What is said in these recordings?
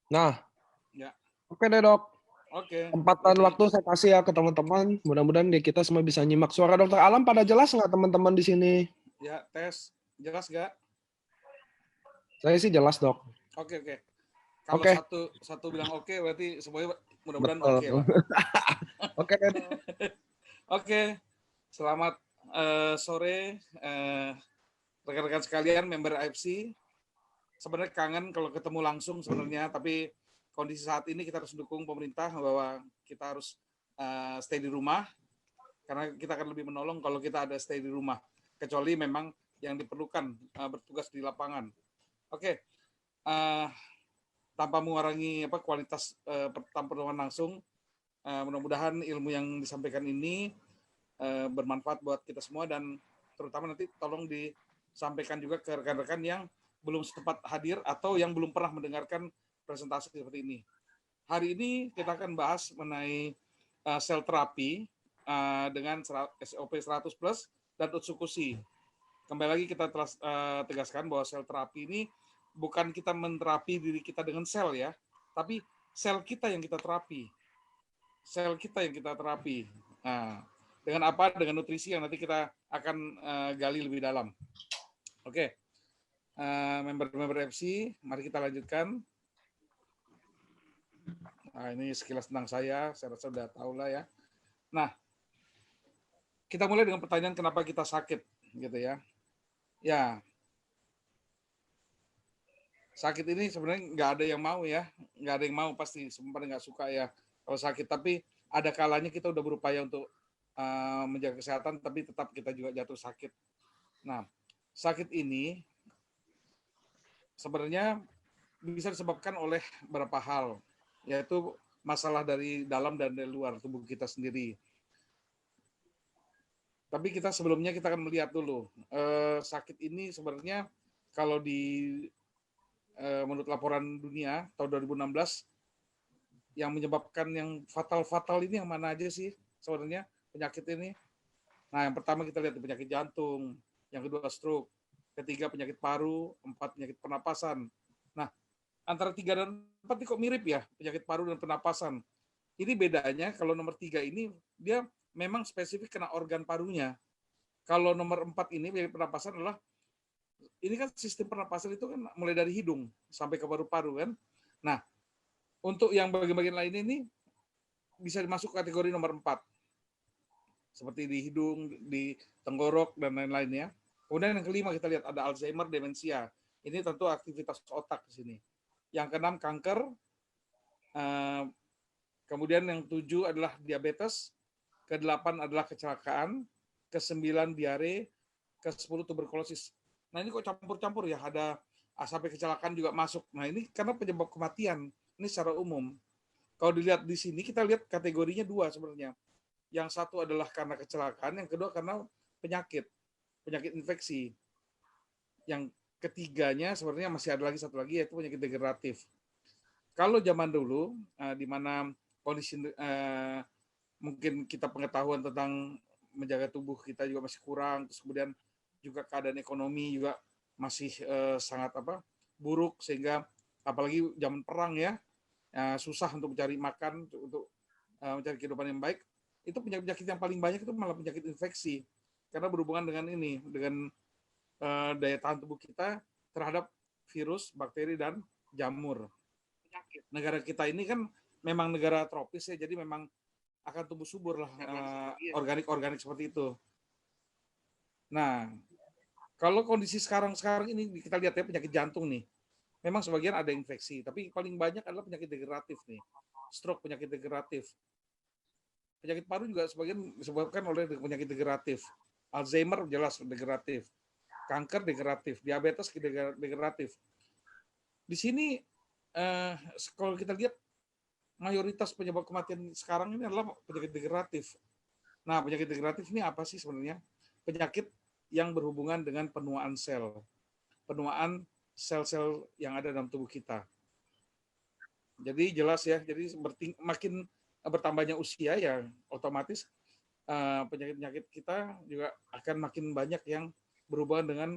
Nah, Ya, oke deh dok. oke. Tempat dan Jadi waktu saya kasih ya ke teman-teman. Mudah-mudahan kita semua bisa nyimak. Suara dokter Alam pada jelas nggak teman-teman di sini? ya tes jelas nggak? Saya sih jelas dok. Oke, oke. Kalau Oke, satu satu bilang oke, berarti semuanya mudah-mudahan oke betul. lah. Oke deh dok. Oke, selamat sore rekan-rekan sekalian, member AFC. Sebenarnya kangen kalau ketemu langsung sebenarnya, tapi kondisi saat ini kita harus dukung pemerintah bahwa kita harus stay di rumah, karena kita akan lebih menolong kalau kita ada stay di rumah, kecuali memang yang diperlukan bertugas di lapangan. Oke, tanpa mengurangi kualitas pertemuan langsung, mudah-mudahan ilmu yang disampaikan ini bermanfaat buat kita semua, dan terutama nanti tolong disampaikan juga ke rekan-rekan yang belum sempat hadir atau yang belum pernah mendengarkan presentasi seperti ini. Hari ini kita akan bahas mengenai sel terapi dengan SOP 100 plus dan Utsukushi. Kembali lagi kita telah tegaskan bahwa sel terapi ini bukan kita menterapi diri kita dengan sel ya, tapi sel kita yang kita terapi. Sel kita yang kita terapi. Nah, dengan apa? Dengan nutrisi yang nanti kita akan gali lebih dalam. Oke, member-member FC, mari kita lanjutkan. Nah, ini sekilas tentang saya rasa sudah tahu lah ya. Nah, kita mulai dengan pertanyaan kenapa kita sakit, gitu ya. Ya, sakit ini sebenarnya nggak ada yang mau ya, nggak ada yang mau, pasti semua nggak suka ya kalau sakit. Tapi ada kalanya kita udah berupaya untuk menjaga kesehatan, tapi tetap kita juga jatuh sakit. Nah, sakit ini sebenarnya bisa disebabkan oleh beberapa hal, yaitu masalah dari dalam dan dari luar tubuh kita sendiri. Tapi kita sebelumnya kita akan melihat dulu sakit ini sebenarnya kalau menurut laporan dunia tahun 2016 yang menyebabkan yang fatal-fatal ini yang mana aja sih sebenarnya penyakit ini. Nah, yang pertama kita lihat penyakit jantung, yang kedua stroke, ketiga penyakit paru, empat penyakit pernapasan. Nah, antara 3 dan 4 ini kok mirip ya, penyakit paru dan pernapasan. Ini bedanya kalau nomor 3 ini dia memang spesifik kena organ parunya. Kalau nomor 4 ini penyakit pernapasan adalah, ini kan sistem pernapasan itu kan mulai dari hidung sampai ke paru-paru kan. Nah, untuk yang bagian-bagian lain ini bisa dimasuk kategori nomor 4. Seperti di hidung, di tenggorok, dan lain-lainnya. Kemudian yang kelima kita lihat ada Alzheimer, demensia. Ini tentu aktivitas otak di sini. Yang keenam kanker, kemudian yang 7 adalah diabetes, ke-8 adalah kecelakaan, ke-9 diare, ke-10 tuberkulosis. Nah ini kok campur-campur ya, ada sampai kecelakaan juga masuk. Nah ini karena penyebab kematian, ini secara umum. Kalau dilihat di sini kita lihat kategorinya 2 sebenarnya. Yang satu adalah karena kecelakaan, yang kedua karena penyakit infeksi. Yang ketiganya sebenarnya masih ada lagi satu lagi, yaitu penyakit degeneratif. Kalau zaman dulu, di mana kondisi mungkin kita pengetahuan tentang menjaga tubuh kita juga masih kurang, terus kemudian juga keadaan ekonomi juga masih sangat buruk, sehingga apalagi zaman perang ya, susah untuk mencari makan, untuk mencari kehidupan yang baik. Itu penyakit yang paling banyak itu malah penyakit infeksi, karena berhubungan dengan daya tahan tubuh kita terhadap virus, bakteri, dan jamur. Negara kita ini kan memang negara tropis ya, jadi memang akan tumbuh subur lah organik-organik seperti itu. Nah, kalau kondisi sekarang ini kita lihat ya, penyakit jantung nih, memang sebagian ada infeksi, tapi paling banyak adalah penyakit degeneratif nih, stroke, penyakit degeneratif. Penyakit paru juga sebagian disebabkan oleh penyakit degeneratif. Alzheimer jelas degeneratif, kanker degeneratif, diabetes degeneratif. Di sini kalau kita lihat mayoritas penyebab kematian sekarang ini adalah penyakit degeneratif. Nah, penyakit degeneratif ini apa sih sebenarnya? Penyakit yang berhubungan dengan penuaan penuaan sel-sel yang ada dalam tubuh kita. Jadi jelas ya, jadi makin bertambahnya usia ya otomatis penyakit-penyakit kita juga akan makin banyak yang berhubungan dengan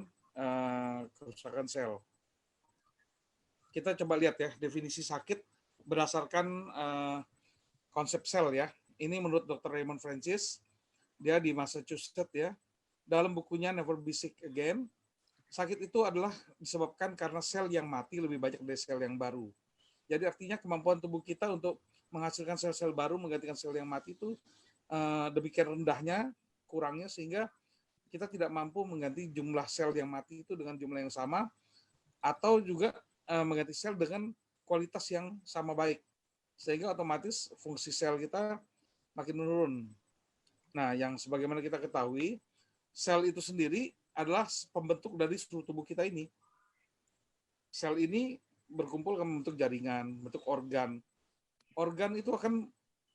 kerusakan sel. kita coba lihat ya definisi sakit berdasarkan konsep sel ya. Ini menurut Dr. Raymond Francis, dia di Massachusetts ya. Dalam bukunya Never Be Sick Again, sakit itu adalah disebabkan karena sel yang mati lebih banyak dari sel yang baru. Jadi artinya kemampuan tubuh kita untuk menghasilkan sel-sel baru menggantikan sel yang mati itu demikian rendahnya, kurangnya sehingga kita tidak mampu mengganti jumlah sel yang mati itu dengan jumlah yang sama atau juga mengganti sel dengan kualitas yang sama baik. Sehingga otomatis fungsi sel kita makin menurun. Nah, yang sebagaimana kita ketahui, sel itu sendiri adalah pembentuk dari seluruh tubuh kita ini. Sel ini berkumpul ke membentuk jaringan, bentuk organ. Organ itu akan,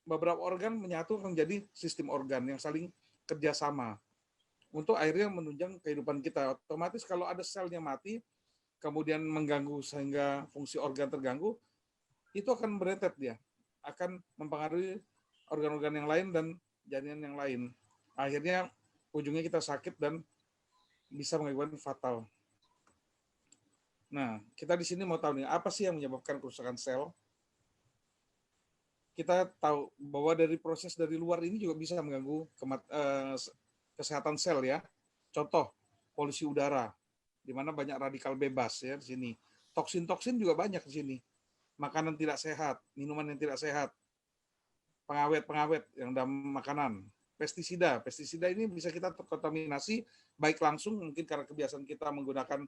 beberapa organ menyatu akan menjadi sistem organ yang saling kerjasama untuk akhirnya menunjang kehidupan kita. Otomatis kalau ada selnya mati, kemudian mengganggu sehingga fungsi organ terganggu, itu akan berentet dia, akan mempengaruhi organ-organ yang lain dan jaringan yang lain. Akhirnya ujungnya kita sakit dan bisa mengakibatkan fatal. Nah, kita di sini mau tahu nih, apa sih yang menyebabkan kerusakan sel? Kita tahu bahwa dari proses dari luar ini juga bisa mengganggu kesehatan sel ya. Contoh, polusi udara, di mana banyak radikal bebas ya di sini. Toksin-toksin juga banyak di sini. Makanan tidak sehat, minuman yang tidak sehat, pengawet-pengawet yang dalam makanan, pestisida ini bisa kita terkontaminasi baik langsung mungkin karena kebiasaan kita menggunakan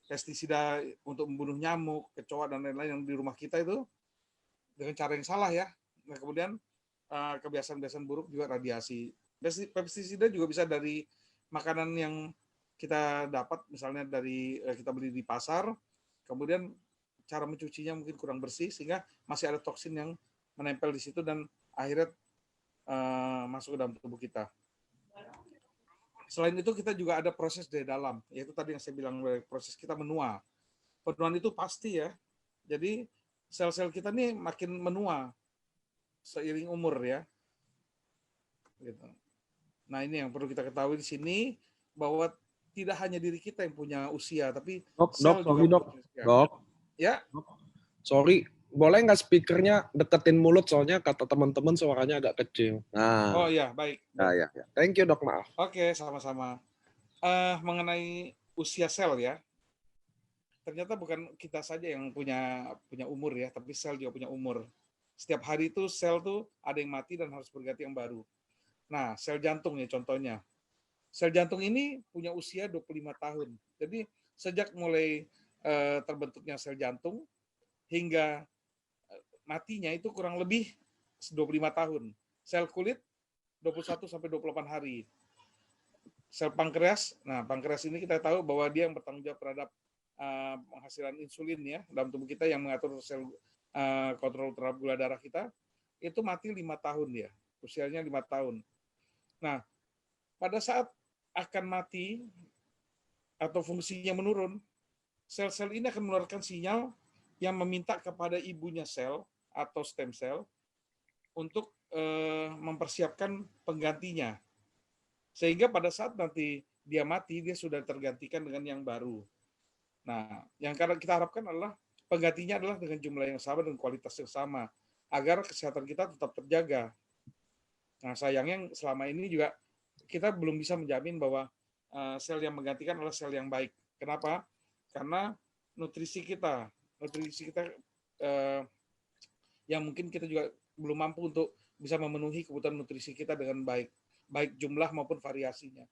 pestisida untuk membunuh nyamuk, kecoa dan lain-lain yang di rumah kita itu dengan cara yang salah ya. Nah, kemudian kebiasaan-kebiasaan buruk juga radiasi. Pestisida juga bisa dari makanan yang kita dapat misalnya dari kita beli di pasar, kemudian cara mencucinya mungkin kurang bersih sehingga masih ada toksin yang menempel di situ dan akhirnya masuk ke dalam tubuh kita. Selain itu kita juga ada proses dari dalam, yaitu tadi yang saya bilang proses kita menua. Penuaan itu pasti ya. Jadi sel-sel kita nih makin menua seiring umur ya. Gitu. Nah ini yang perlu kita ketahui di sini bahwa tidak hanya diri kita yang punya usia, tapi sel juga punya usia. Dok. Ya. Sorry, boleh nggak speakernya deketin mulut soalnya kata teman-teman suaranya agak kecil. Nah. Oh iya, baik. Nah, ya. Thank you dok, maaf. Oke, sama-sama. Mengenai usia sel ya, ternyata bukan kita saja yang punya umur ya, tapi sel juga punya umur. Setiap hari itu sel tuh ada yang mati dan harus berganti yang baru. Nah, sel jantung ya contohnya. Sel jantung ini punya usia 25 tahun. Jadi sejak mulai terbentuknya sel jantung hingga matinya itu kurang lebih 25 tahun. Sel kulit 21 sampai 28 hari. Sel pankreas, nah pankreas ini kita tahu bahwa dia yang bertanggung jawab terhadap penghasilan insulin ya dalam tubuh kita yang mengatur sel kontrol terhadap gula darah kita, itu mati 5 tahun ya, usianya 5 tahun. Nah, pada saat akan mati atau fungsinya menurun, sel-sel ini akan mengeluarkan sinyal yang meminta kepada ibunya sel atau stem cell untuk mempersiapkan penggantinya. Sehingga pada saat nanti dia mati, dia sudah tergantikan dengan yang baru. Nah, yang kita harapkan adalah penggantinya adalah dengan jumlah yang sama dan kualitas yang sama, agar kesehatan kita tetap terjaga. Nah, sayangnya selama ini juga kita belum bisa menjamin bahwa sel yang menggantikan adalah sel yang baik. Kenapa? Karena nutrisi kita yang mungkin kita juga belum mampu untuk bisa memenuhi kebutuhan nutrisi kita dengan baik jumlah maupun variasinya.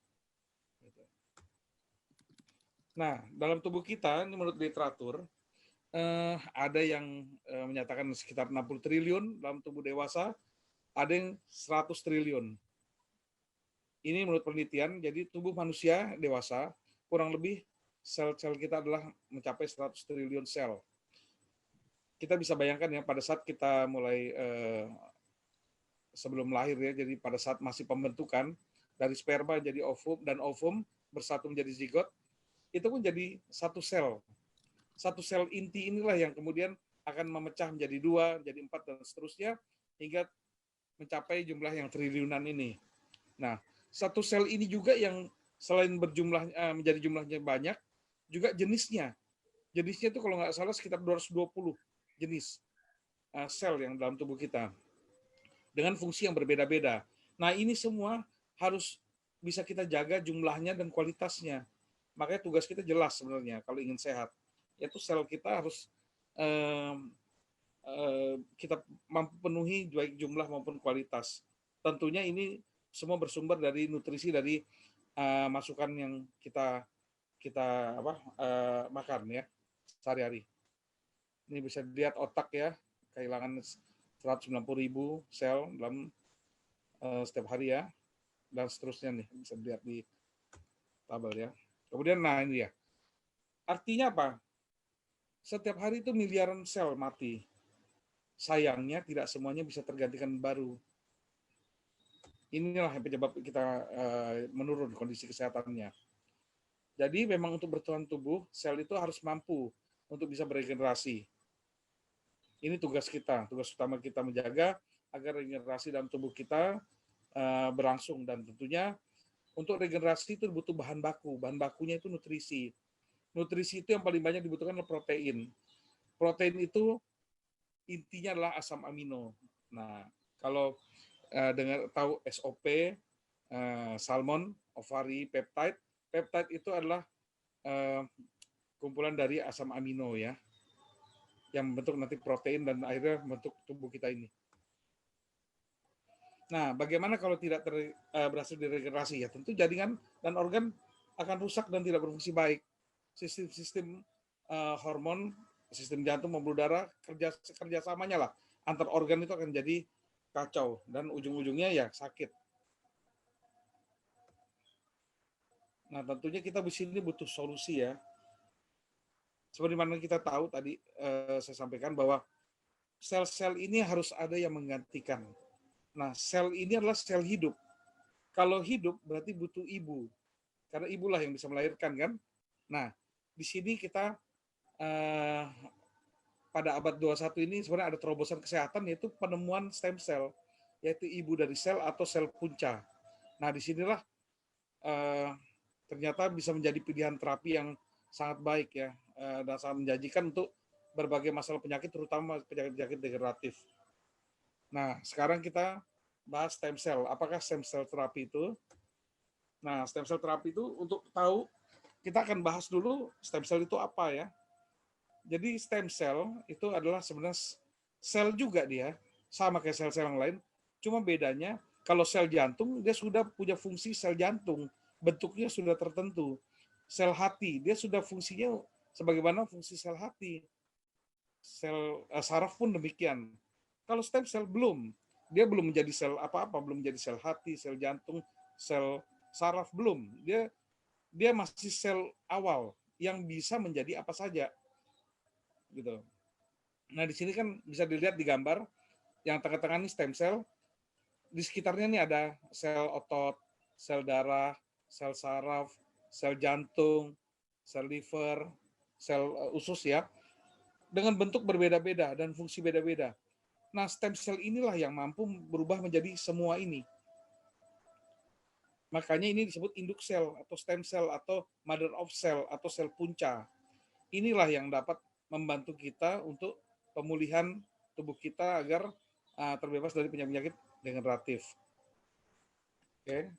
Nah, dalam tubuh kita, ini menurut literatur, ada yang menyatakan sekitar 60 triliun dalam tubuh dewasa, ada yang 100 triliun. Ini menurut penelitian, jadi tubuh manusia dewasa, kurang lebih sel-sel kita adalah mencapai 100 triliun sel. Kita bisa bayangkan ya, pada saat kita mulai sebelum lahir ya, jadi pada saat masih pembentukan dari sperma jadi ovum dan ovum bersatu menjadi zigot, itu pun jadi satu sel. Satu sel inti inilah yang kemudian akan memecah menjadi 2, menjadi 4 dan seterusnya hingga mencapai jumlah yang triliunan ini. Nah, satu sel ini juga yang selain berjumlah menjadi jumlahnya banyak, juga jenisnya. Jenisnya itu kalau nggak salah sekitar 220 jenis sel yang dalam tubuh kita dengan fungsi yang berbeda-beda. Nah, ini semua harus bisa kita jaga jumlahnya dan kualitasnya. Makanya tugas kita jelas sebenarnya kalau ingin sehat, yaitu sel kita harus kita mampu penuhi baik jumlah maupun kualitas. Tentunya ini semua bersumber dari nutrisi dari masukan yang kita makan ya sehari-hari. Ini bisa dilihat otak ya, kehilangan 190.000 sel dalam setiap hari ya, dan seterusnya nih bisa dilihat di tabel ya. Kemudian nah ini ya, artinya apa? Setiap hari itu miliaran sel mati. Sayangnya tidak semuanya bisa tergantikan baru. Inilah yang penyebab kita menurun kondisi kesehatannya. Jadi memang untuk bertahan tubuh, sel itu harus mampu untuk bisa beregenerasi. Ini tugas kita, tugas utama kita menjaga agar regenerasi dalam tubuh kita berlangsung, dan tentunya untuk regenerasi itu butuh bahan baku. Bahan bakunya itu nutrisi. Nutrisi itu yang paling banyak dibutuhkan adalah protein. Protein itu intinya adalah asam amino. Nah, kalau dengar tahu SOP, salmon, ovari, peptide. Peptide itu adalah kumpulan dari asam amino ya, yang membentuk nanti protein dan akhirnya membentuk tubuh kita ini. Nah, bagaimana kalau tidak berhasil diregenerasi? Ya tentu jaringan dan organ akan rusak dan tidak berfungsi baik. Sistem hormon, sistem jantung, pembuluh darah, kerjasamanya lah antar organ itu akan jadi kacau dan ujung-ujungnya ya sakit. Nah, tentunya kita di sini butuh solusi ya. Seperti mana kita tahu tadi saya sampaikan bahwa sel-sel ini harus ada yang menggantikan. Nah, sel ini adalah sel hidup. Kalau hidup berarti butuh ibu. Karena ibulah yang bisa melahirkan kan. Nah, di sini kita pada abad 21 ini sebenarnya ada terobosan kesehatan, yaitu penemuan stem cell, yaitu ibu dari sel atau sel punca. Nah, disinilah ternyata bisa menjadi pilihan terapi yang sangat baik ya, dan sangat menjanjikan untuk berbagai masalah penyakit, terutama penyakit-penyakit degeneratif. Nah, sekarang kita bahas stem cell. Apakah stem cell terapi itu? Nah, stem cell terapi itu untuk tahu, kita akan bahas dulu stem cell itu apa ya. Jadi stem cell itu adalah sebenarnya sel juga dia, sama kayak sel-sel yang lain. Cuma bedanya kalau sel jantung dia sudah punya fungsi sel jantung, bentuknya sudah tertentu. Sel hati dia sudah fungsinya sebagaimana fungsi sel hati. Sel saraf pun demikian. Kalau stem cell belum, dia belum menjadi sel apa-apa, belum menjadi sel hati, sel jantung, sel saraf belum. Dia masih sel awal yang bisa menjadi apa saja. Gitu. Nah, di sini kan bisa dilihat di gambar yang tengah-tengah ini stem cell. Di sekitarnya nih ada sel otot, sel darah, sel saraf, sel jantung, sel liver, sel usus ya, dengan bentuk berbeda-beda dan fungsi beda-beda. Nah, stem cell inilah yang mampu berubah menjadi semua ini. Makanya ini disebut induk sel atau stem cell atau mother of cell atau sel punca. Inilah yang dapat membantu kita untuk pemulihan tubuh kita agar terbebas dari penyakit-penyakit degeneratif. Oke.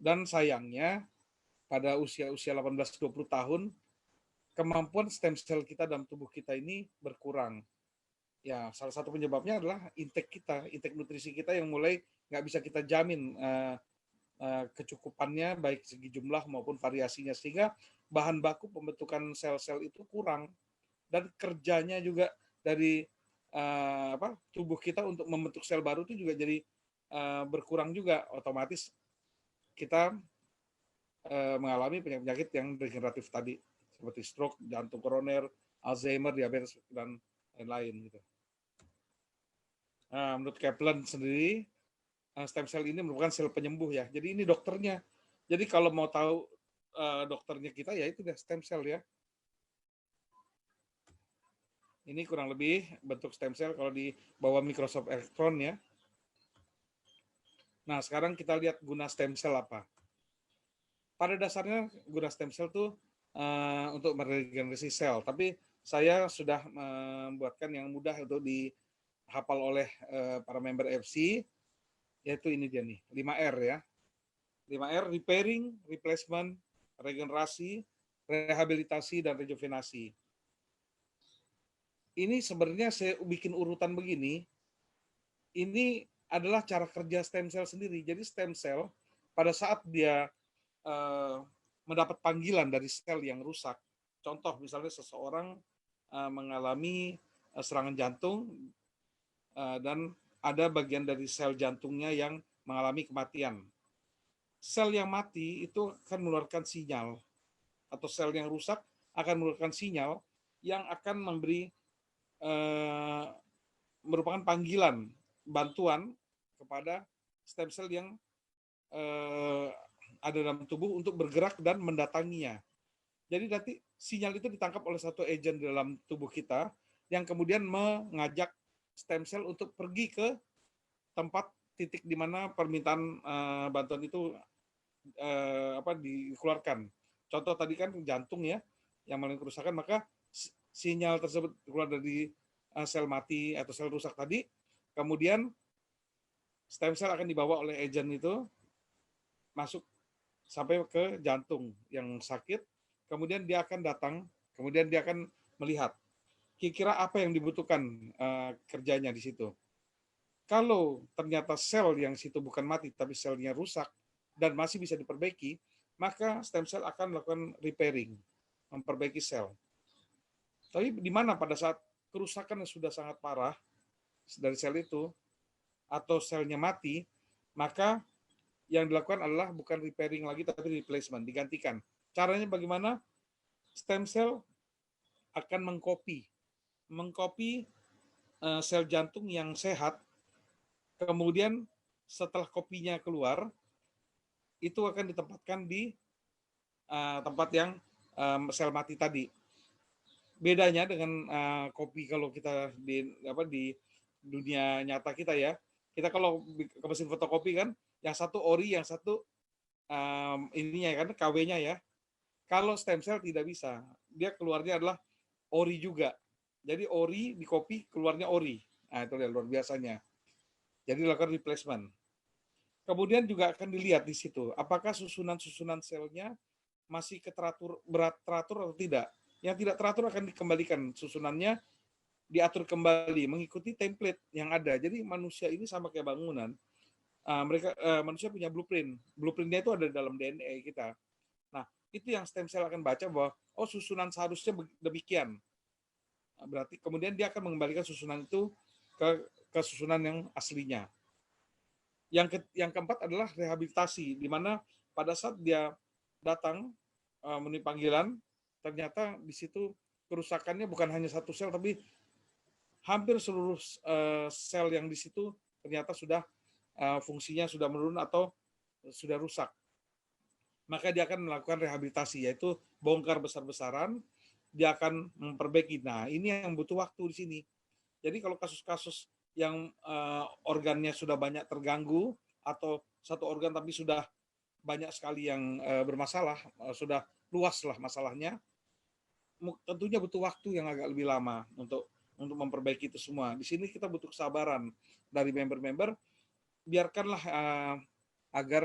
Dan sayangnya pada usia-usia 18-20 tahun, kemampuan stem cell kita dalam tubuh kita ini berkurang. Ya, salah satu penyebabnya adalah intake nutrisi kita yang mulai nggak bisa kita jamin kecukupannya baik segi jumlah maupun variasinya, sehingga bahan baku pembentukan sel-sel itu kurang, dan kerjanya juga dari tubuh kita untuk membentuk sel baru itu juga jadi berkurang juga. Otomatis kita mengalami penyakit-penyakit yang degeneratif tadi seperti stroke, jantung koroner, Alzheimer, diabetes dan lain-lain gitu. Nah, menurut Kaplan sendiri, stem cell ini merupakan sel penyembuh ya. Jadi ini dokternya. Jadi kalau mau tahu dokternya kita ya itu deh stem cell ya. Ini kurang lebih bentuk stem cell kalau di bawah mikroskop elektron ya. Nah, sekarang kita lihat guna stem cell apa. pada dasarnya guna stem cell tuh untuk meregenerasi sel, tapi saya sudah membuatkan yang mudah untuk dihafal oleh para member FC, yaitu ini dia nih, 5R ya. 5R, repairing, replacement, regenerasi, rehabilitasi, dan rejuvenasi. Ini sebenarnya saya bikin urutan begini, ini adalah cara kerja stem cell sendiri. Jadi stem cell pada saat dia mendapat panggilan dari sel yang rusak, contoh misalnya seseorang mengalami serangan jantung dan ada bagian dari sel jantungnya yang mengalami kematian. Sel yang mati itu akan mengeluarkan sinyal, atau sel yang rusak akan mengeluarkan sinyal yang akan memberi merupakan panggilan bantuan kepada stem cell yang ada dalam tubuh untuk bergerak dan mendatanginya. Jadi nanti sinyal itu ditangkap oleh satu agen di dalam tubuh kita yang kemudian mengajak stem cell untuk pergi ke tempat titik di mana permintaan bantuan itu dikeluarkan. Contoh tadi kan jantung ya yang mengalami kerusakan, maka sinyal tersebut keluar dari sel mati atau sel rusak tadi, kemudian stem cell akan dibawa oleh agen itu masuk sampai ke jantung yang sakit, kemudian dia akan datang, kemudian dia akan melihat kira-kira apa yang dibutuhkan kerjanya di situ. Kalau ternyata sel yang situ bukan mati tapi selnya rusak dan masih bisa diperbaiki, maka stem cell akan melakukan repairing, memperbaiki sel. Tapi di mana pada saat kerusakan yang sudah sangat parah dari sel itu atau selnya mati, maka yang dilakukan adalah bukan repairing lagi tapi replacement, digantikan. Caranya bagaimana? Stem cell akan mengcopy sel jantung yang sehat, kemudian setelah kopinya keluar, itu akan ditempatkan di tempat yang sel mati tadi. Bedanya dengan kopi kalau kita di dunia nyata kita ya, kita kalau ke mesin fotokopi kan, yang satu ori, yang satu ininya kan KW-nya ya. Kalau stem cell tidak bisa, dia keluarnya adalah ori juga. Jadi ori di kopi keluarnya ori. Nah itu luar biasanya. Jadi dilakukan replacement. Kemudian juga akan dilihat di situ, apakah susunan-susunan selnya masih teratur atau tidak. Yang tidak teratur akan dikembalikan susunannya, diatur kembali mengikuti template yang ada. Jadi manusia ini sama kayak bangunan. Manusia punya blueprint. Blueprintnya itu ada dalam DNA kita. Nah, itu yang stem cell akan baca bahwa oh susunan seharusnya demikian. Berarti kemudian dia akan mengembalikan susunan itu ke susunan yang aslinya. Yang keempat adalah rehabilitasi, di mana pada saat dia datang memenuhi panggilan, ternyata di situ kerusakannya bukan hanya satu sel, tapi hampir seluruh sel yang di situ ternyata sudah fungsinya sudah menurun atau sudah rusak. Maka dia akan melakukan rehabilitasi, yaitu bongkar besar-besaran, dia akan memperbaiki. Nah, ini yang butuh waktu di sini. Jadi kalau kasus-kasus yang organnya sudah banyak terganggu atau satu organ tapi sudah banyak sekali yang bermasalah, sudah luas lah masalahnya, tentunya butuh waktu yang agak lebih lama untuk memperbaiki itu semua. Di sini kita butuh kesabaran dari member-member, biarkanlah agar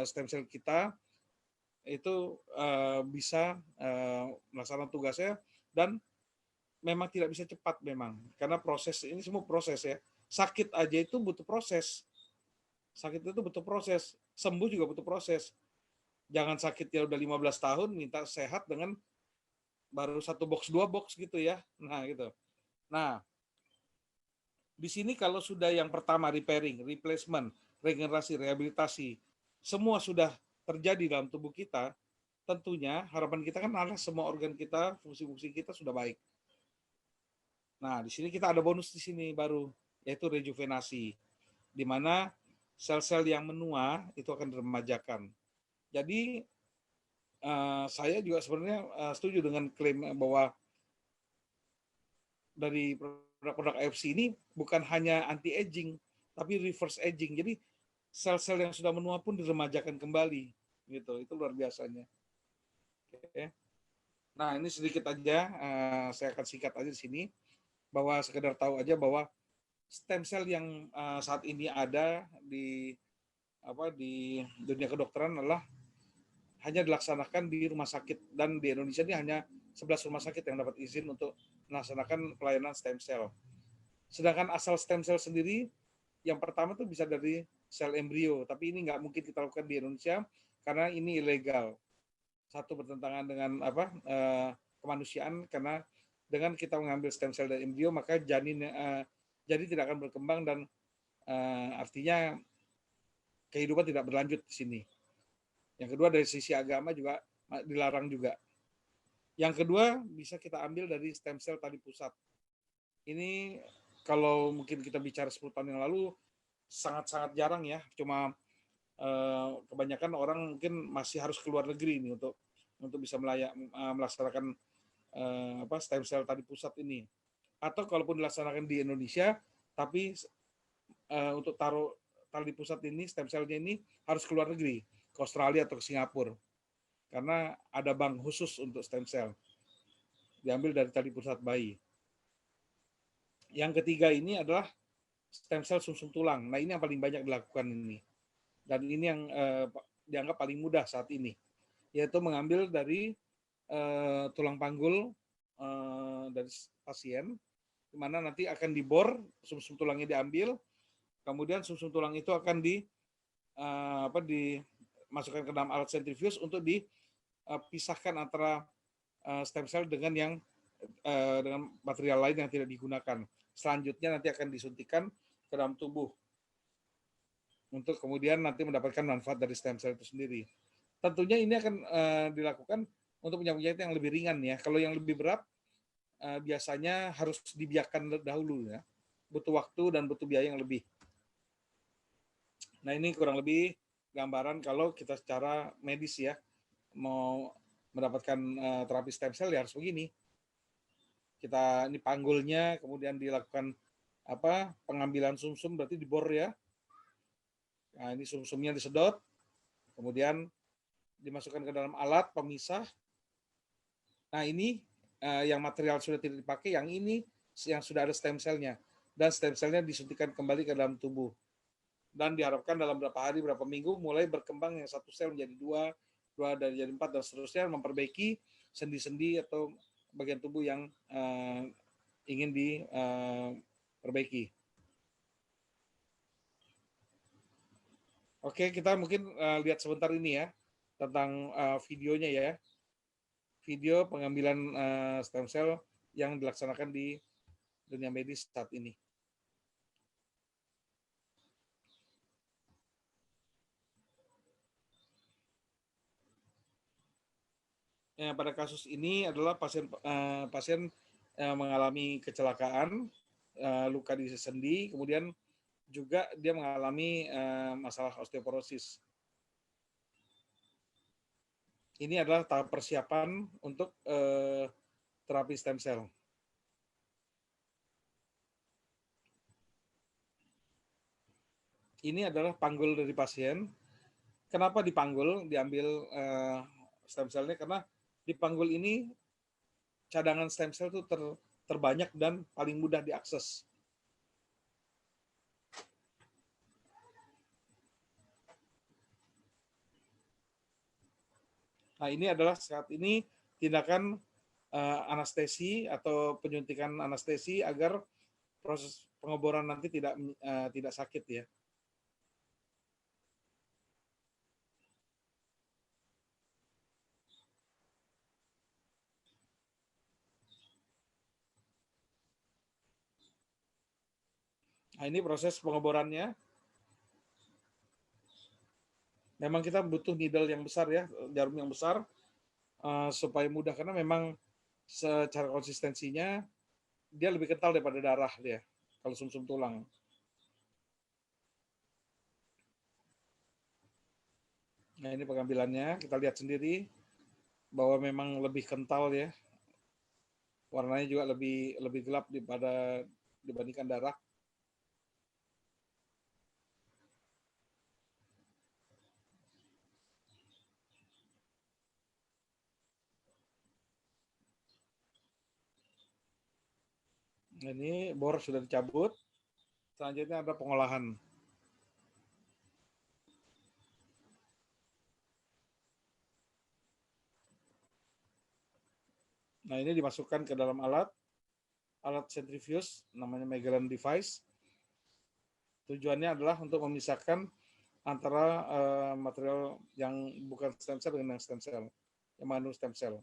stem cell kita itu bisa melaksanakan tugasnya, dan memang tidak bisa cepat memang, karena proses ini semua proses ya. Sakit aja itu butuh proses. Sakit itu butuh proses. Sembuh juga butuh proses. Jangan sakitnya udah 15 tahun minta sehat dengan baru 1 box 2 box gitu ya. Nah, gitu. Nah, di sini kalau sudah yang pertama repairing, replacement, regenerasi, rehabilitasi, semua sudah terjadi dalam tubuh kita, tentunya harapan kita kan adalah semua organ kita, fungsi-fungsi kita sudah baik. Nah, di sini kita ada bonus di sini baru, yaitu rejuvenasi, di mana sel-sel yang menua itu akan diremajakan. Jadi saya juga sebenarnya setuju dengan klaim bahwa dari produk AFC ini bukan hanya anti aging, tapi reverse aging. Jadi sel-sel yang sudah menua pun diremajakan kembali. gitu. Itu luar biasanya. Oke. Nah, ini sedikit aja, saya akan singkat aja di sini, bahwa sekedar tahu aja bahwa stem cell yang saat ini ada di di dunia kedokteran adalah hanya dilaksanakan di rumah sakit, dan di Indonesia ini hanya 11 rumah sakit yang dapat izin untuk melaksanakan pelayanan stem cell. Sedangkan asal stem cell sendiri yang pertama tuh bisa dari sel embrio, tapi ini nggak mungkin kita lakukan di Indonesia karena ini ilegal. Satu, bertentangan dengan kemanusiaan, karena dengan kita mengambil stem cell dari embrio maka janin tidak akan berkembang, dan artinya kehidupan tidak berlanjut di sini. Yang kedua, dari sisi agama juga dilarang juga. Yang kedua, bisa kita ambil dari stem cell tadi pusat. Ini kalau mungkin kita bicara 10 tahun yang lalu sangat-sangat jarang ya, cuma kebanyakan orang mungkin masih harus keluar negeri ini untuk bisa melaksanakan stem cell tadi pusat ini. Atau kalaupun dilaksanakan di Indonesia, tapi untuk taruh tali pusat ini, stem cell-nya ini harus keluar negeri, ke Australia atau ke Singapura. Karena ada bank khusus untuk stem cell. Diambil dari tali pusat bayi. Yang ketiga ini adalah stem cell sumsum tulang. Nah, ini yang paling banyak dilakukan ini. Dan ini yang dianggap paling mudah saat ini. Yaitu mengambil dari tulang panggul dari pasien, di mana nanti akan dibor, sumsum tulangnya diambil, kemudian sumsum tulang itu akan dimasukkan ke dalam alat sentrifuge untuk dipisahkan antara stem cell dengan dengan material lain yang tidak digunakan. Selanjutnya nanti akan disuntikan ke dalam tubuh untuk kemudian nanti mendapatkan manfaat dari stem cell itu sendiri. Tentunya ini akan dilakukan untuk penyakit yang lebih ringan ya. Kalau yang lebih berat biasanya harus dibiarkan dahulu ya. Butuh waktu dan butuh biaya yang lebih. Nah, ini kurang lebih gambaran kalau kita secara medis ya, mau mendapatkan terapi stem cell ya harus begini. Ini panggulnya, kemudian dilakukan pengambilan sumsum, berarti dibor ya. Nah, ini sumsumnya disedot, kemudian dimasukkan ke dalam alat pemisah. Nah, ini yang material sudah tidak dipakai, yang ini yang sudah ada stem cell-nya, dan stem cell-nya disuntikan kembali ke dalam tubuh. Dan diharapkan dalam berapa hari, berapa minggu mulai berkembang yang satu sel menjadi dua dari jadi 4 dan seterusnya, memperbaiki sendi-sendi atau bagian tubuh yang ingin diperbaiki. Oke, kita mungkin lihat sebentar ini ya tentang videonya ya. Video pengambilan stem cell yang dilaksanakan di dunia medis saat ini. Pada kasus ini adalah pasien mengalami kecelakaan, luka di sendi, kemudian juga dia mengalami masalah osteoporosis. Ini adalah tahap persiapan untuk terapi stem cell. Ini adalah panggul dari pasien. Kenapa dipanggul, diambil stem cell-nya? Karena di panggul ini cadangan stem cell itu terbanyak dan paling mudah diakses. Nah, ini adalah saat ini tindakan anestesi atau penyuntikan anestesi agar proses pengeboran nanti tidak sakit ya. Nah, ini proses pengeborannya. Memang kita butuh needle yang besar ya, jarum yang besar supaya mudah, karena memang secara konsistensinya dia lebih kental daripada darah dia kalau sumsum tulang. Nah, ini pengambilannya, kita lihat sendiri bahwa memang lebih kental ya. Warnanya juga lebih gelap dibandingkan darah. Ini bor sudah dicabut. Selanjutnya ada pengolahan. Nah, ini dimasukkan ke dalam alat centrifuge, namanya Magellan device. Tujuannya adalah untuk memisahkan antara material yang bukan stem cell dengan yang stem cell, yang mengandung stem cell.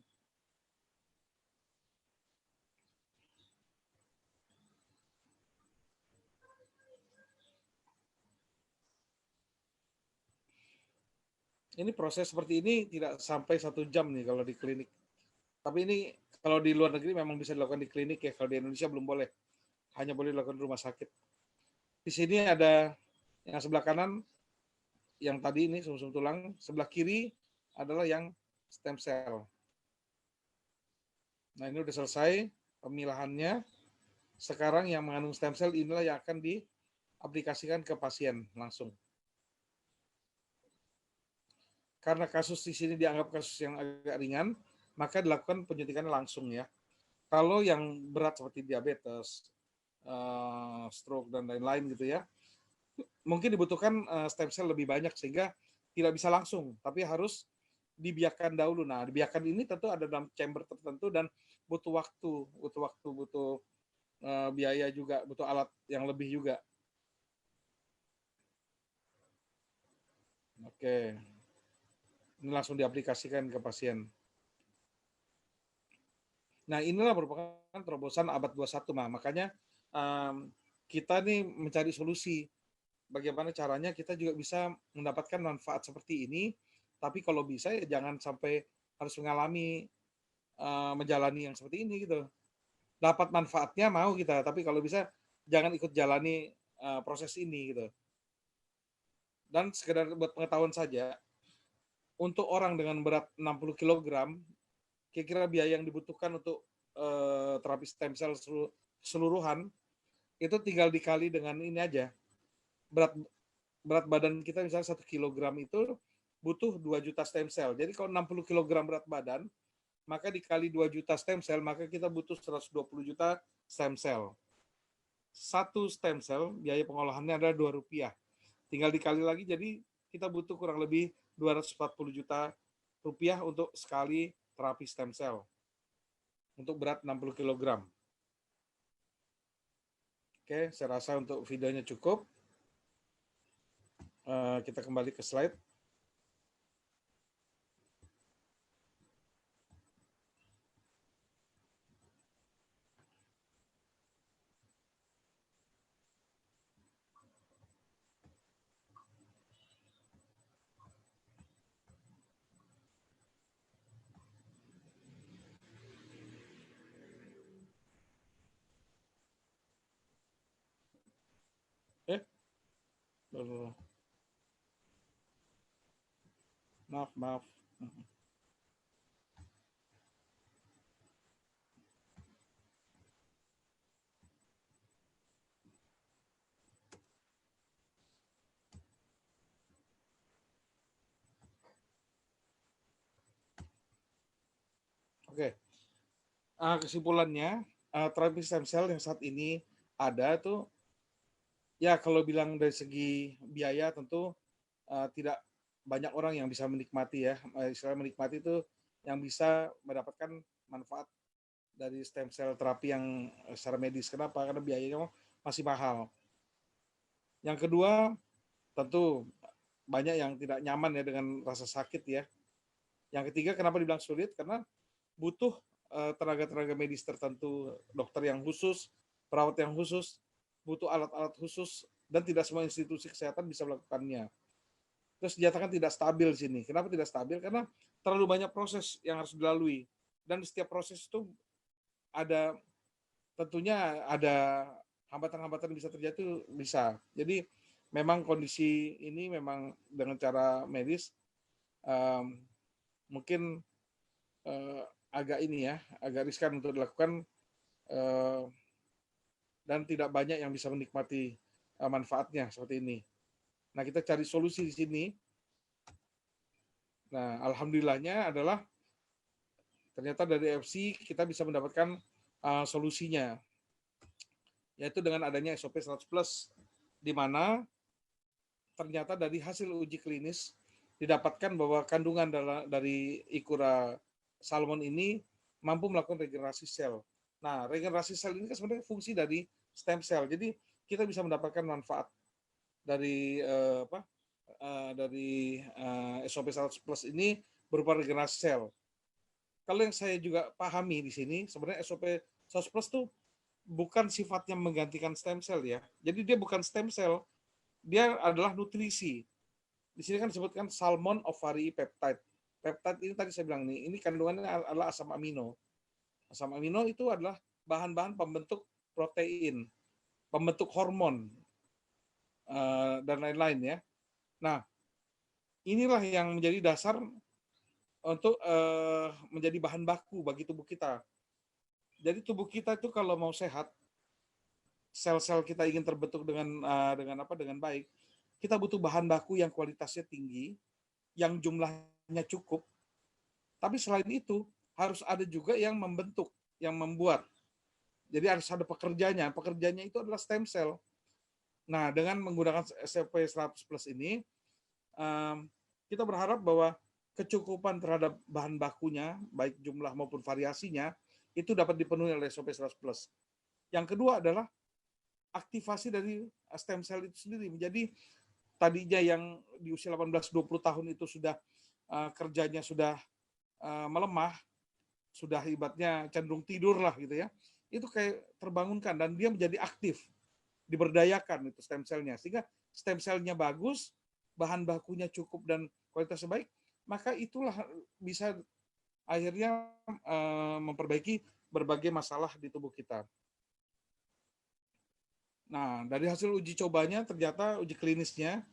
Ini proses seperti ini tidak sampai 1 jam nih kalau di klinik. Tapi ini kalau di luar negeri memang bisa dilakukan di klinik ya. Kalau di Indonesia belum boleh. Hanya boleh dilakukan di rumah sakit. Di sini ada yang sebelah kanan, yang tadi ini sumsum tulang. Sebelah kiri adalah yang stem cell. Nah, ini udah selesai pemilahannya. Sekarang yang mengandung stem cell inilah yang akan diaplikasikan ke pasien langsung. Karena kasus di sini dianggap kasus yang agak ringan, maka dilakukan penyuntikan langsung ya. Kalau yang berat seperti diabetes, stroke dan lain-lain gitu ya, mungkin dibutuhkan stem cell lebih banyak sehingga tidak bisa langsung, tapi harus dibiarkan dahulu. Nah, dibiarkan ini tentu ada dalam chamber tertentu dan butuh waktu, butuh biaya juga, butuh alat yang lebih juga. Oke, ini langsung diaplikasikan ke pasien. Nah, inilah merupakan terobosan abad 21, makanya kita nih mencari solusi. Bagaimana caranya kita juga bisa mendapatkan manfaat seperti ini, tapi kalau bisa ya jangan sampai harus mengalami menjalani yang seperti ini gitu. Dapat manfaatnya mau kita, tapi kalau bisa jangan ikut jalani proses ini gitu. Dan sekedar buat pengetahuan saja, untuk orang dengan berat 60 kg, kira-kira biaya yang dibutuhkan untuk terapi stem cell keseluruhan itu tinggal dikali dengan ini aja. Berat badan kita misalnya 1 kg itu butuh 2 juta stem cell. Jadi kalau 60 kg berat badan, maka dikali 2 juta stem cell, maka kita butuh 120 juta stem cell. Satu stem cell, biaya pengolahannya adalah Rp2. Tinggal dikali lagi, jadi kita butuh kurang lebih 240 juta rupiah untuk sekali terapi stem cell. Untuk berat 60 kg. Oke, saya rasa untuk videonya cukup. Kita kembali ke slide. Maaf. Oke. Kesimpulannya, terapi stem cell yang saat ini ada tuh, ya kalau bilang dari segi biaya tentu tidak banyak orang yang bisa menikmati ya. Istilah menikmati itu yang bisa mendapatkan manfaat dari stem cell terapi yang secara medis. Kenapa? Karena biayanya masih mahal. Yang kedua, tentu banyak yang tidak nyaman ya dengan rasa sakit ya. Yang ketiga, kenapa dibilang sulit? Karena butuh tenaga-tenaga medis tertentu, dokter yang khusus, perawat yang khusus, butuh alat-alat khusus, dan tidak semua institusi kesehatan bisa melakukannya. Terus dinyatakan tidak stabil di sini. Kenapa tidak stabil? Karena terlalu banyak proses yang harus dilalui. Dan di setiap proses itu tentunya ada hambatan-hambatan bisa terjadi, bisa. Jadi memang kondisi ini memang dengan cara medis mungkin agak riskan untuk dilakukan dan tidak banyak yang bisa menikmati manfaatnya seperti ini. Nah, kita cari solusi di sini. Nah, alhamdulillahnya adalah ternyata dari FC kita bisa mendapatkan solusinya. yaitu dengan adanya SOP 100 plus, di mana ternyata dari hasil uji klinis didapatkan bahwa kandungan dari Ikura salmon ini mampu melakukan regenerasi sel. Nah, regenerasi sel ini kan sebenarnya fungsi dari stem cell. Jadi kita bisa mendapatkan manfaat dari SOP 100 plus ini berupa regenerasi sel. Kalau yang saya juga pahami di sini, sebenarnya SOP 100 plus itu bukan sifatnya menggantikan stem cell ya. Jadi dia bukan stem cell, dia adalah nutrisi. Di sini kan disebutkan salmon ovary peptide. Peptide ini tadi saya bilang nih, ini kandungannya adalah asam amino. Asam amino itu adalah bahan-bahan pembentuk protein, pembentuk hormon, dan lain-lain ya. Nah, inilah yang menjadi dasar untuk menjadi bahan baku bagi tubuh kita. Jadi tubuh kita itu kalau mau sehat, sel-sel kita ingin terbentuk dengan baik, kita butuh bahan baku yang kualitasnya tinggi, yang jumlahnya cukup. Tapi selain itu harus ada juga yang membentuk, yang membuat. Jadi harus ada pekerjanya. Pekerjanya itu adalah stem cell. Nah, dengan menggunakan SOP 100 plus ini, kita berharap bahwa kecukupan terhadap bahan bakunya, baik jumlah maupun variasinya, itu dapat dipenuhi oleh SOP 100 plus. Yang kedua adalah aktivasi dari stem cell itu sendiri. Menjadi tadinya yang di usia 18-20 tahun itu sudah kerjanya sudah melemah, sudah ibaratnya cenderung tidur lah gitu ya, itu kayak terbangunkan dan dia menjadi aktif, diberdayakan itu stem cell-nya, sehingga stem cell-nya bagus, bahan bakunya cukup dan kualitasnya baik, maka itulah bisa akhirnya memperbaiki berbagai masalah di tubuh kita. Nah, dari hasil uji cobanya ternyata uji klinisnya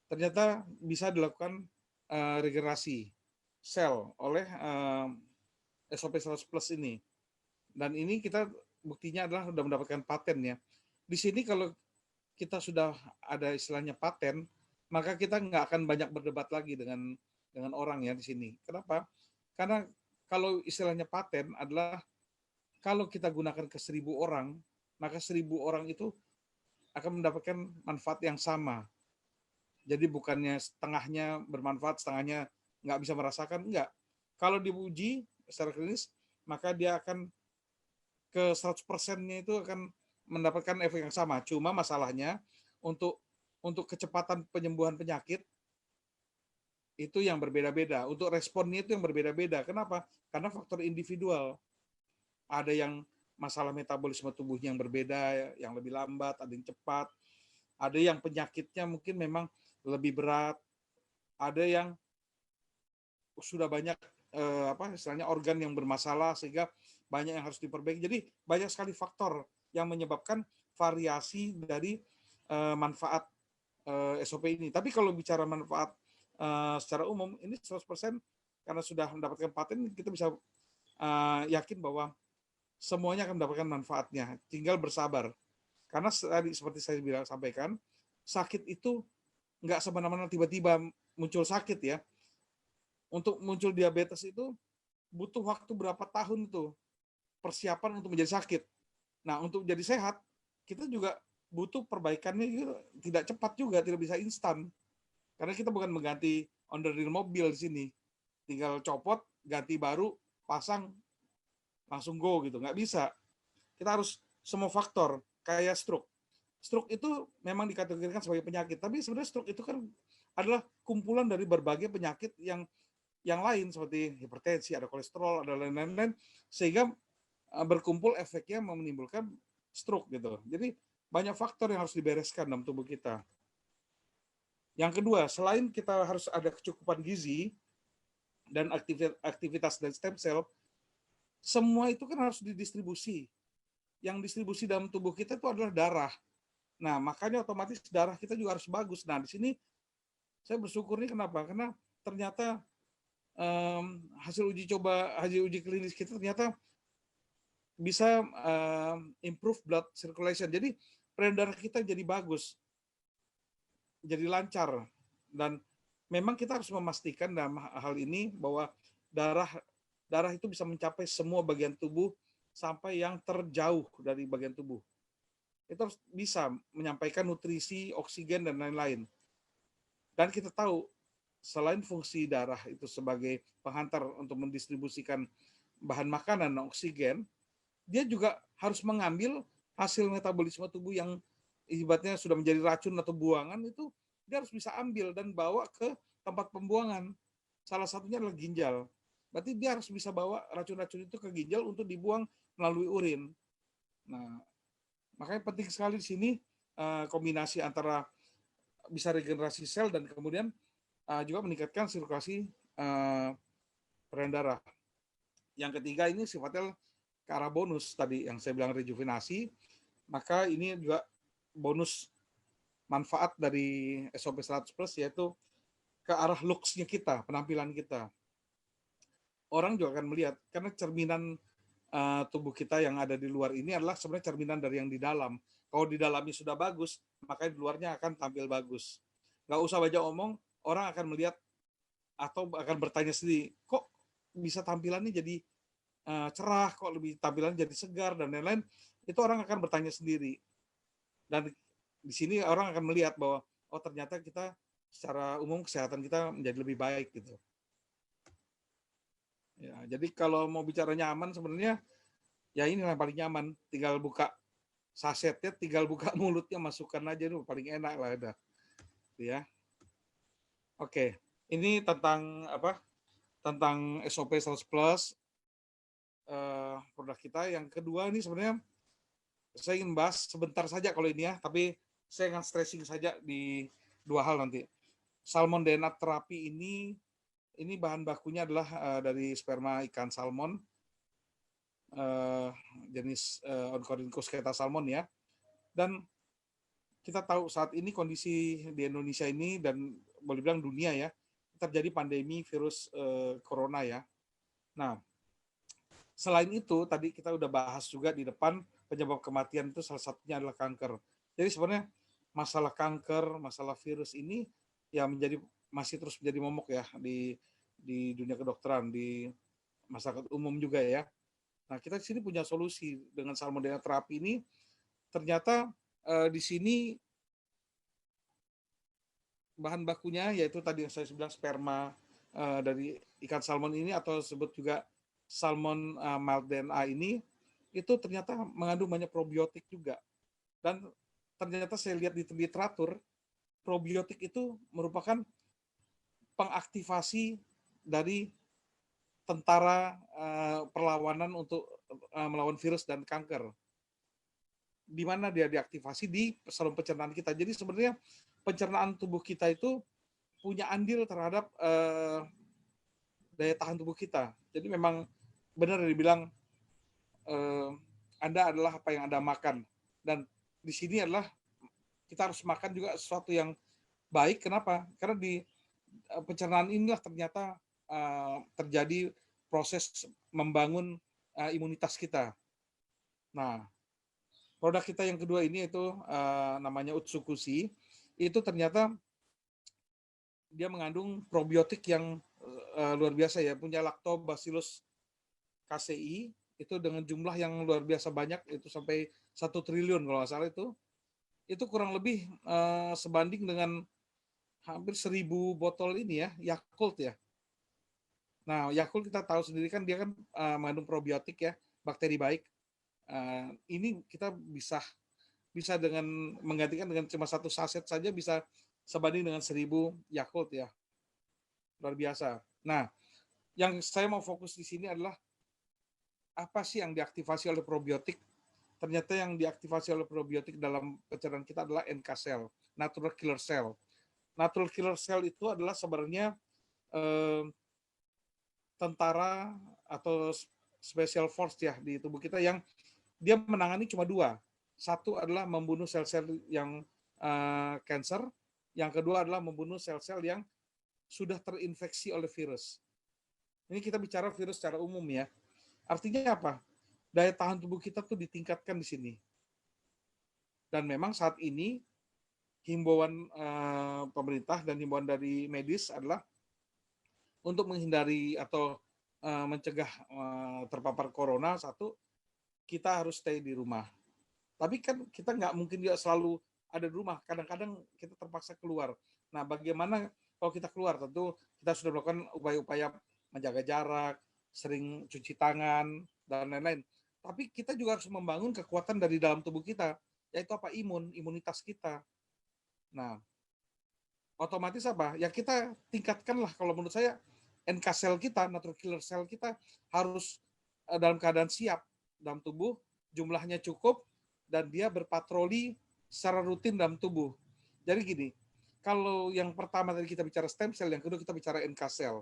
ternyata bisa dilakukan regenerasi sel oleh SOP 100 plus ini. Dan ini kita buktinya adalah sudah mendapatkan paten ya. Di sini kalau kita sudah ada istilahnya paten, maka kita nggak akan banyak berdebat lagi dengan orang ya di sini. Kenapa? Karena kalau istilahnya paten adalah kalau kita gunakan ke 1.000 orang, maka 1.000 orang itu akan mendapatkan manfaat yang sama. Jadi bukannya setengahnya bermanfaat, setengahnya nggak bisa merasakan, enggak. Kalau diuji secara klinis, maka dia akan ke 100%-nya itu akan mendapatkan efek yang sama. Cuma masalahnya untuk kecepatan penyembuhan penyakit itu yang berbeda-beda. Untuk responnya itu yang berbeda-beda. Kenapa? Karena faktor individual. Ada yang masalah metabolisme tubuhnya yang berbeda, yang lebih lambat, ada yang cepat. Ada yang penyakitnya mungkin memang lebih berat. Ada yang sudah banyak istilahnya organ yang bermasalah sehingga banyak yang harus diperbaiki. Jadi banyak sekali faktor yang menyebabkan variasi dari manfaat SOP ini. Tapi kalau bicara manfaat secara umum ini 100% karena sudah mendapatkan paten, kita bisa yakin bahwa semuanya akan mendapatkan manfaatnya. Tinggal bersabar. Karena tadi seperti saya sampaikan, sakit itu nggak semena-mena tiba-tiba muncul sakit ya. Untuk muncul diabetes itu butuh waktu berapa tahun tuh persiapan untuk menjadi sakit. Nah, untuk jadi sehat, kita juga butuh perbaikannya gitu, tidak cepat juga, tidak bisa instan. Karena kita bukan mengganti onderdil mobil di sini. Tinggal copot, ganti baru, pasang, langsung go gitu. Nggak bisa. Kita harus semua faktor, kayak stroke. Stroke itu memang dikategorikan sebagai penyakit, tapi sebenarnya stroke itu kan adalah kumpulan dari berbagai penyakit yang lain seperti hipertensi, ada kolesterol, ada lain-lain, sehingga berkumpul efeknya menimbulkan stroke gitu. Jadi banyak faktor yang harus dibereskan dalam tubuh kita. Yang kedua, selain kita harus ada kecukupan gizi dan aktivitas dari stem cell, semua itu kan harus didistribusi. Yang distribusi dalam tubuh kita itu adalah darah. Nah, makanya otomatis darah kita juga harus bagus. Nah, di sini saya bersyukur nih kenapa? Karena ternyata hasil uji klinis kita ternyata bisa improve blood circulation. Jadi peredaran kita jadi bagus, jadi lancar. Dan memang kita harus memastikan dalam hal ini bahwa darah itu bisa mencapai semua bagian tubuh sampai yang terjauh dari bagian tubuh. itu harus bisa menyampaikan nutrisi, oksigen, dan lain-lain. Dan kita tahu, selain fungsi darah itu sebagai penghantar untuk mendistribusikan bahan makanan dan oksigen, dia juga harus mengambil hasil metabolisme tubuh yang ibaratnya sudah menjadi racun atau buangan itu, dia harus bisa ambil dan bawa ke tempat pembuangan. Salah satunya adalah ginjal. Berarti dia harus bisa bawa racun-racun itu ke ginjal untuk dibuang melalui urin. Nah, makanya penting sekali di sini kombinasi antara bisa regenerasi sel dan kemudian juga meningkatkan sirkulasi peredaran darah. Yang ketiga ini sifatnya ke arah bonus tadi yang saya bilang rejuvenasi, maka ini juga bonus manfaat dari SOP 100 Plus yaitu ke arah looks-nya kita, penampilan kita. Orang juga akan melihat karena cerminan tubuh kita yang ada di luar ini adalah sebenarnya cerminan dari yang di dalam. Kalau di dalamnya sudah bagus, maka di luarnya akan tampil bagus. Nggak usah banyak omong, orang akan melihat atau akan bertanya sendiri, kok bisa tampilannya jadi cerah, kok lebih tampilannya jadi segar, dan lain-lain. Itu orang akan bertanya sendiri. Dan di sini orang akan melihat bahwa, oh ternyata kita secara umum kesehatan kita menjadi lebih baik gitu. Ya, jadi kalau mau bicara nyaman sebenarnya ya ini yang paling nyaman, tinggal buka sasetnya, tinggal buka mulutnya, masukkan aja itu paling enak lah udah. Ya. Oke, ini tentang apa? Tentang SOP 100 Plus produk kita. Yang kedua ini sebenarnya saya ingin bahas sebentar saja kalau ini ya, tapi saya akan stressing saja di dua hal nanti. Salmon DNA terapi ini bahan bakunya adalah dari sperma ikan salmon jenis Ornithorhynchus keta salmon ya. Dan kita tahu saat ini kondisi di Indonesia ini dan boleh bilang dunia ya, terjadi pandemi virus corona ya. Nah, selain itu tadi kita udah bahas juga di depan, penyebab kematian itu salah satunya adalah kanker. Jadi sebenarnya masalah kanker, masalah virus ini ya masih terus menjadi momok ya di dunia kedokteran, di masyarakat umum juga ya. Nah, kita di sini punya solusi dengan salmonella terapi ini. Ternyata di sini bahan bakunya yaitu tadi yang saya bilang sperma dari ikan salmon ini atau sebut juga salmon mild DNA ini itu ternyata mengandung banyak probiotik juga. Dan ternyata saya lihat di literatur probiotik itu merupakan pengaktifasi dari tentara perlawanan untuk melawan virus dan kanker. Di mana dia diaktifasi di saluran pencernaan kita. Jadi sebenarnya pencernaan tubuh kita itu punya andil terhadap daya tahan tubuh kita. Jadi memang benar dibilang Anda adalah apa yang Anda makan. Dan di sini adalah kita harus makan juga sesuatu yang baik. Kenapa? Karena di pencernaan inilah ternyata terjadi proses membangun imunitas kita. Nah, produk kita yang kedua ini itu namanya Utsukushi. Itu ternyata dia mengandung probiotik yang luar biasa ya, punya Lactobacillus casei itu dengan jumlah yang luar biasa banyak, itu sampai 1 triliun kalau nggak salah itu kurang lebih sebanding dengan hampir 1.000 botol ini ya, Yakult ya. Nah, Yakult kita tahu sendiri kan dia kan mengandung probiotik ya, bakteri baik. Ini kita bisa dengan menggantikan dengan cuma 1 saset saja bisa sebanding dengan 1.000 Yakult ya. Luar biasa. Nah, yang saya mau fokus di sini adalah apa sih yang diaktifasi oleh probiotik? Ternyata yang diaktifasi oleh probiotik dalam pencernaan kita adalah NK cell, natural killer cell. Natural killer cell itu adalah sebenarnya tentara atau special force ya di tubuh kita yang dia menangani cuma 2. Satu adalah membunuh sel-sel yang cancer, yang kedua adalah membunuh sel-sel yang sudah terinfeksi oleh virus. Ini kita bicara virus secara umum ya. Artinya apa? Daya tahan tubuh kita tuh ditingkatkan di sini. Dan memang saat ini himbauan pemerintah dan himbauan dari medis adalah untuk menghindari atau mencegah terpapar corona, satu, kita harus stay di rumah. Tapi kan kita nggak mungkin juga selalu ada di rumah. Kadang-kadang kita terpaksa keluar. Nah, bagaimana kalau kita keluar? Tentu kita sudah melakukan upaya-upaya menjaga jarak, sering cuci tangan, dan lain-lain. Tapi kita juga harus membangun kekuatan dari dalam tubuh kita, yaitu apa? Imunitas kita. Nah, otomatis apa? Ya kita tingkatkanlah, kalau menurut saya NK cell kita, natural killer cell kita harus dalam keadaan siap dalam tubuh, jumlahnya cukup, dan dia berpatroli secara rutin dalam tubuh. Jadi gini, kalau yang pertama tadi kita bicara stem cell, yang kedua kita bicara NK cell.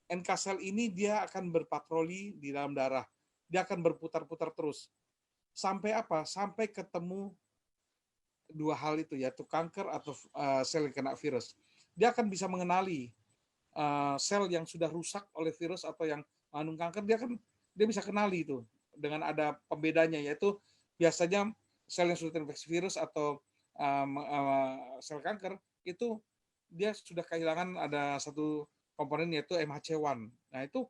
NK cell ini dia akan berpatroli di dalam darah. Dia akan berputar-putar terus. Sampai apa? Sampai ketemu dua hal itu, yaitu kanker atau sel yang kena virus. Dia akan bisa mengenali sel yang sudah rusak oleh virus atau yang mengandung kanker, dia bisa kenali itu dengan ada pembedanya, yaitu biasanya sel yang sudah terinfeksi virus atau sel kanker itu dia sudah kehilangan ada satu komponen, yaitu MHC1. Nah, itu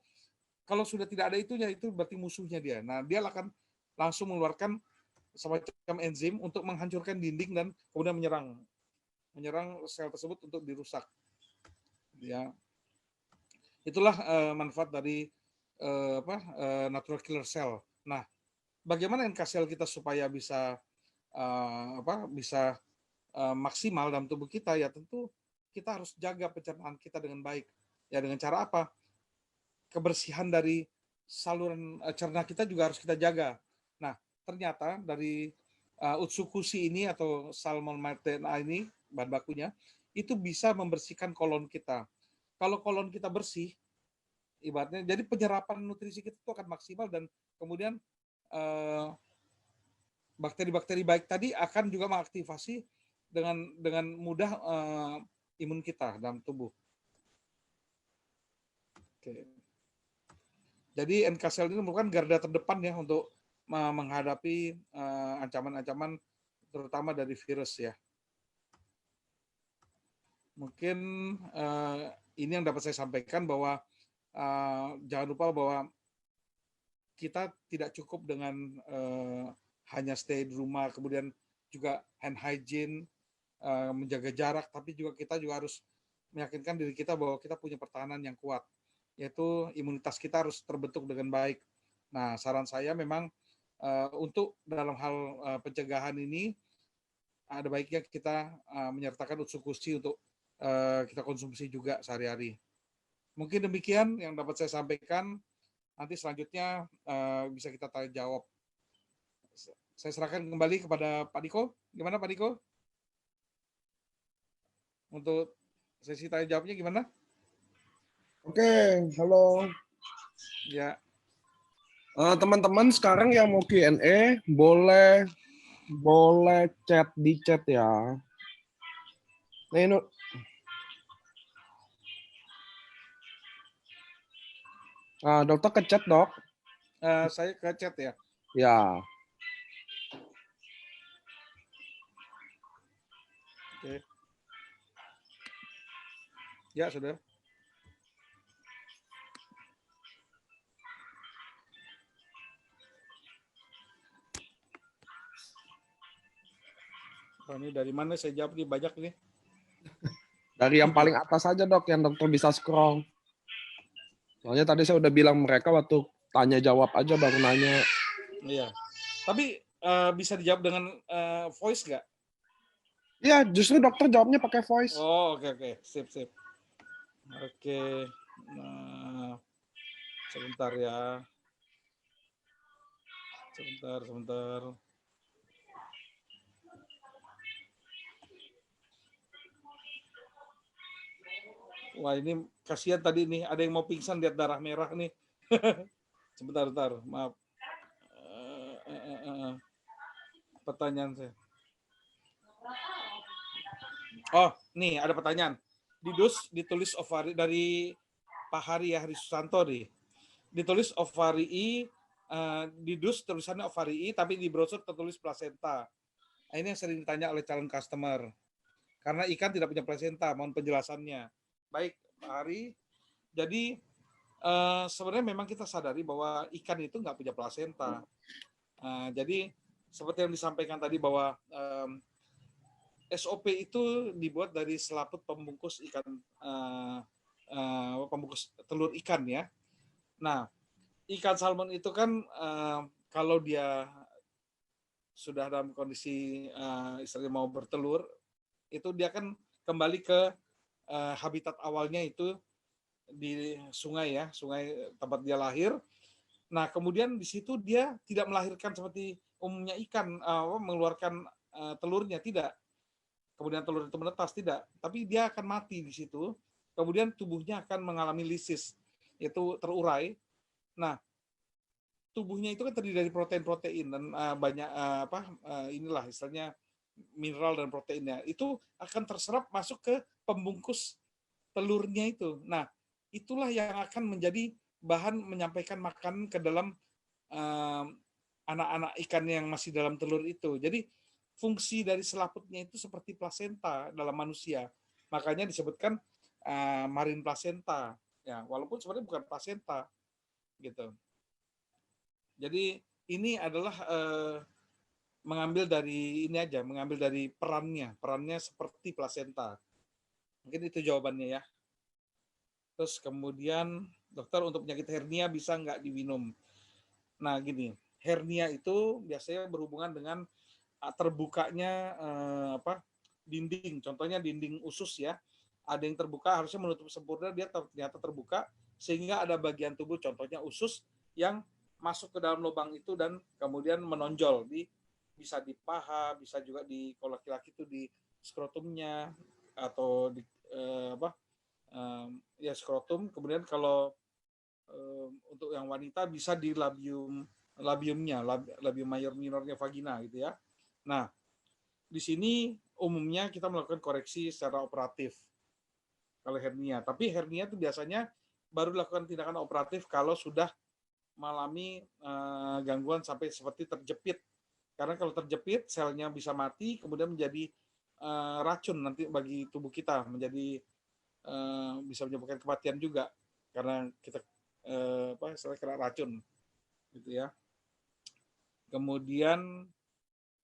kalau sudah tidak ada itunya, itu berarti musuhnya dia. Nah, dia akan langsung mengeluarkan semacam enzim untuk menghancurkan dinding dan kemudian menyerang sel tersebut untuk dirusak. Ya, itulah manfaat dari natural killer cell. Nah, bagaimana NK cell kita supaya bisa maksimal dalam tubuh kita? Ya tentu kita harus jaga pencernaan kita dengan baik. Ya dengan cara apa? Kebersihan dari saluran cerna kita juga harus kita jaga. Nah, ternyata dari Utsukushi ini atau Salmon Martena ini, bahan bakunya, itu bisa membersihkan kolon kita. Kalau kolon kita bersih, ibaratnya, jadi penyerapan nutrisi kita itu akan maksimal, dan kemudian bakteri-bakteri baik tadi akan juga mengaktifasi dengan mudah imun kita dalam tubuh. Oke. Jadi NK cell ini merupakan garda terdepan ya untuk menghadapi ancaman-ancaman terutama dari virus ya. Mungkin ini yang dapat saya sampaikan, bahwa jangan lupa bahwa kita tidak cukup dengan hanya stay di rumah, kemudian juga hand hygiene, menjaga jarak, tapi kita juga harus meyakinkan diri kita bahwa kita punya pertahanan yang kuat, yaitu imunitas kita harus terbentuk dengan baik. Nah, saran saya memang untuk dalam hal pencegahan ini, ada baiknya kita menyertakan Utsukushi untuk kita konsumsi juga sehari-hari. Mungkin demikian yang dapat saya sampaikan. Nanti selanjutnya bisa kita tanya jawab. Saya serahkan kembali kepada Pak Diko. Gimana Pak Diko? Untuk sesi tanya jawabnya gimana? Oke, halo. Ya. Teman-teman sekarang yang mau Q&A boleh chat di chat ya. Nih, dokter ke chat, Dok. Saya ke chat ya. Ya. Oke. Ya, sudah. Oh, ini dari mana saya jawab nih, banyak nih. Dari yang paling atas aja, Dok, yang dokter bisa scroll. Soalnya tadi saya udah bilang mereka waktu tanya jawab aja baru nanya. Iya. Tapi bisa dijawab dengan voice nggak? Iya, justru dokter jawabnya pakai voice. Oh, oke. Sip. Oke. Nah, sebentar ya. Sebentar. Wah, ini kasihan tadi nih, ada yang mau pingsan lihat darah merah nih. Sebentar, maaf. Pertanyaan saya. Oh, nih ada pertanyaan. Ditulis ovari dari Pak Hari Susanto nih. Ditulis ovarii, di dus tulisannya ovarii, tapi di brosur tertulis plasenta. Nah, ini yang sering ditanya oleh calon customer. Karena ikan tidak punya plasenta, mohon penjelasannya. Baik, Pak Hari. Jadi sebenarnya memang kita sadari bahwa ikan itu nggak punya plasenta. Jadi seperti yang disampaikan tadi bahwa SOP itu dibuat dari selaput pembungkus ikan, pembungkus telur ikan ya. Nah, ikan salmon itu kan kalau dia sudah dalam kondisi istilahnya mau bertelur, itu dia kan kembali ke habitat awalnya itu di sungai ya, sungai tempat dia lahir. Nah, kemudian di situ dia tidak melahirkan seperti umumnya ikan, mengeluarkan telurnya, tidak. Kemudian telur itu menetas, tidak. Tapi dia akan mati di situ. Kemudian tubuhnya akan mengalami lisis, itu terurai. Nah, tubuhnya itu kan terdiri dari protein-protein dan banyak inilah istilahnya mineral dan proteinnya. Itu akan terserap masuk ke pembungkus telurnya itu. Nah, itulah yang akan menjadi bahan menyampaikan makanan ke dalam anak-anak ikan yang masih dalam telur itu. Jadi fungsi dari selaputnya itu seperti plasenta dalam manusia. Makanya disebutkan marine placenta. Ya, walaupun sebenarnya bukan plasenta gitu. Jadi ini adalah mengambil dari ini aja, mengambil dari perannya seperti plasenta. Mungkin itu jawabannya ya. Terus kemudian dokter, untuk penyakit hernia bisa nggak diminum? Nah gini, hernia itu biasanya berhubungan dengan terbukanya dinding, contohnya dinding usus ya. Ada yang terbuka, harusnya menutup sempurna, dia ternyata terbuka sehingga ada bagian tubuh, contohnya usus, yang masuk ke dalam lubang itu dan kemudian menonjol bisa di paha, bisa juga kalau laki-laki itu di skrotumnya atau di ya skrotum. Kemudian kalau untuk yang wanita bisa di labiumnya, labium major minornya vagina gitu ya. Nah, di sini umumnya kita melakukan koreksi secara operatif kalau hernia. Tapi hernia itu biasanya baru dilakukan tindakan operatif kalau sudah mengalami gangguan sampai seperti terjepit. Karena kalau terjepit, selnya bisa mati, kemudian menjadi racun nanti bagi tubuh kita, menjadi bisa menyebabkan kematian juga karena kita kena racun, gitu ya. Kemudian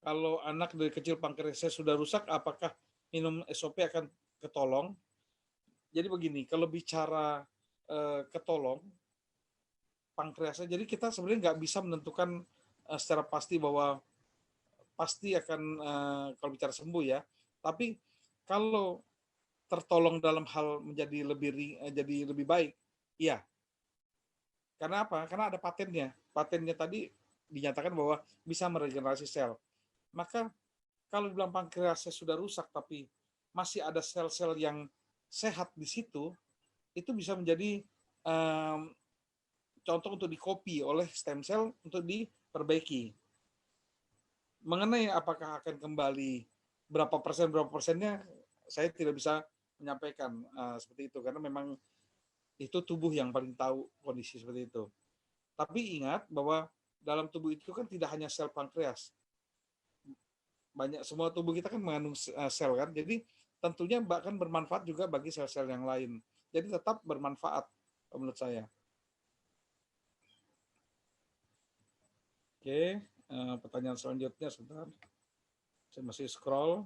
kalau anak dari kecil pankreasnya sudah rusak, apakah minum SOP akan ketolong? Jadi begini, kalau bicara ketolong pankreasnya, jadi kita sebenarnya nggak bisa menentukan secara pasti bahwa pasti akan kalau bicara sembuh ya. Tapi kalau tertolong dalam hal menjadi lebih baik, iya. Karena apa? Karena ada patennya. Patennya tadi dinyatakan bahwa bisa meregenerasi sel. Maka kalau dibilang pankreasnya sudah rusak tapi masih ada sel-sel yang sehat di situ, itu bisa menjadi contoh untuk dikopi oleh stem cell untuk diperbaiki. Mengenai apakah akan kembali berapa persennya, saya tidak bisa menyampaikan seperti itu karena memang itu tubuh yang paling tahu kondisi seperti itu. Tapi ingat bahwa dalam tubuh itu kan tidak hanya sel pankreas, banyak, semua tubuh kita kan mengandung sel kan, jadi tentunya bahkan bermanfaat juga bagi sel-sel yang lain. Jadi tetap bermanfaat menurut saya. Oke, pertanyaan selanjutnya sebentar. Saya masih scroll.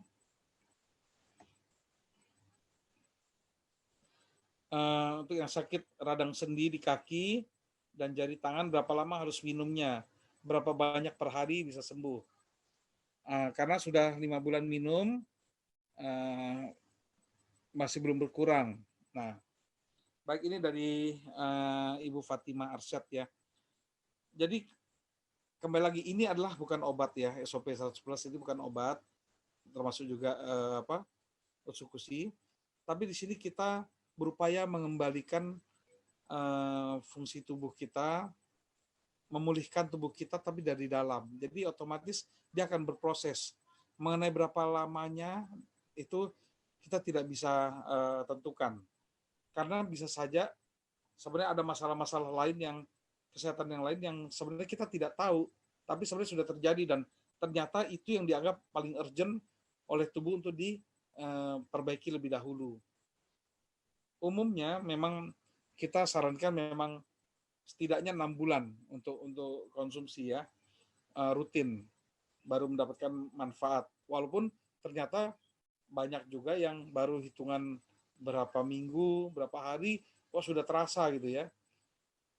Untuk yang sakit radang sendi di kaki dan jari tangan, berapa lama harus minumnya? Berapa banyak per hari bisa sembuh? Karena sudah 5 bulan minum, masih belum berkurang. Nah, baik, ini dari Ibu Fatima Arsyad ya. Jadi kembali lagi, ini adalah bukan obat ya, SOP 100 plus itu bukan obat, termasuk juga eksekusi. Tapi di sini kita berupaya mengembalikan fungsi tubuh kita, memulihkan tubuh kita tapi dari dalam. Jadi otomatis dia akan berproses. Mengenai berapa lamanya itu kita tidak bisa tentukan. Karena bisa saja sebenarnya ada masalah-masalah lain yang kesehatan yang lain yang sebenarnya kita tidak tahu, tapi sebenarnya sudah terjadi dan ternyata itu yang dianggap paling urgent oleh tubuh untuk diperbaiki lebih dahulu. Umumnya memang kita sarankan memang setidaknya 6 bulan untuk konsumsi ya, rutin. baru mendapatkan manfaat. Walaupun ternyata banyak juga yang baru hitungan berapa minggu, berapa hari, sudah terasa gitu ya.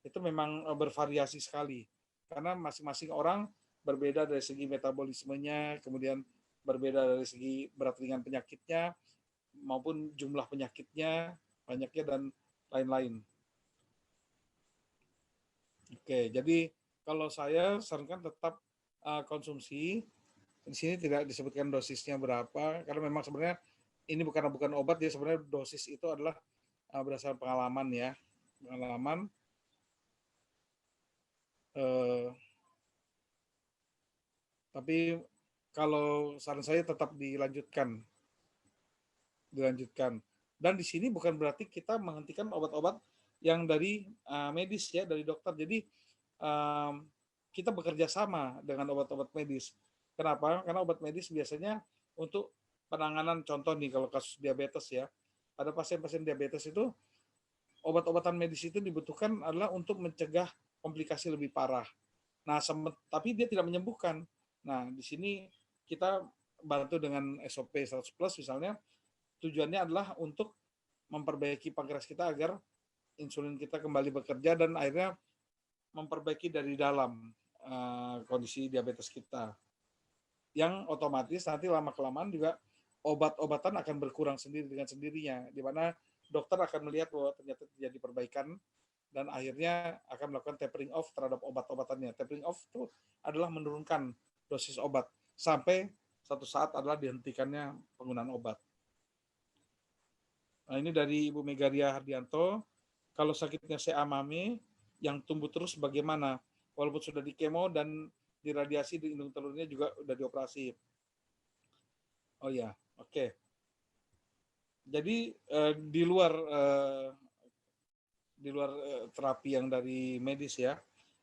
Itu memang bervariasi sekali. Karena masing-masing orang berbeda dari segi metabolismenya, kemudian berbeda dari segi berat ringan penyakitnya, maupun jumlah penyakitnya, banyaknya, dan lain-lain. Oke, jadi kalau saya sarankan tetap konsumsi. Di sini tidak disebutkan dosisnya berapa, karena memang sebenarnya ini bukan obat ya, sebenarnya dosis itu adalah berdasarkan pengalaman ya, pengalaman. Tapi kalau saran saya tetap dilanjutkan. Dan di sini bukan berarti kita menghentikan obat-obat yang dari medis ya, dari dokter. Jadi kita bekerja sama dengan obat-obat medis. Kenapa? Karena obat medis biasanya untuk penanganan, contoh nih kalau kasus diabetes ya, pada pasien-pasien diabetes itu obat-obatan medis itu dibutuhkan adalah untuk mencegah komplikasi lebih parah. Nah, tapi dia tidak menyembuhkan. Nah, di sini kita bantu dengan SOP 100 plus misalnya, tujuannya adalah untuk memperbaiki pankreas kita agar insulin kita kembali bekerja dan akhirnya memperbaiki dari dalam kondisi diabetes kita. Yang otomatis nanti lama-kelamaan juga obat-obatan akan berkurang sendiri dengan sendirinya, di mana dokter akan melihat bahwa ternyata terjadi perbaikan dan akhirnya akan melakukan tapering off terhadap obat-obatannya. Tapering off itu adalah menurunkan dosis obat sampai satu saat adalah dihentikannya penggunaan obat. Nah, ini dari Ibu Megaria Hardianto. Kalau sakitnya CA mame yang tumbuh terus bagaimana? Walaupun sudah di kemo dan diradiasi, di indung telurnya juga udah dioperasi. Oh ya, oke. Jadi di luar terapi yang dari medis ya,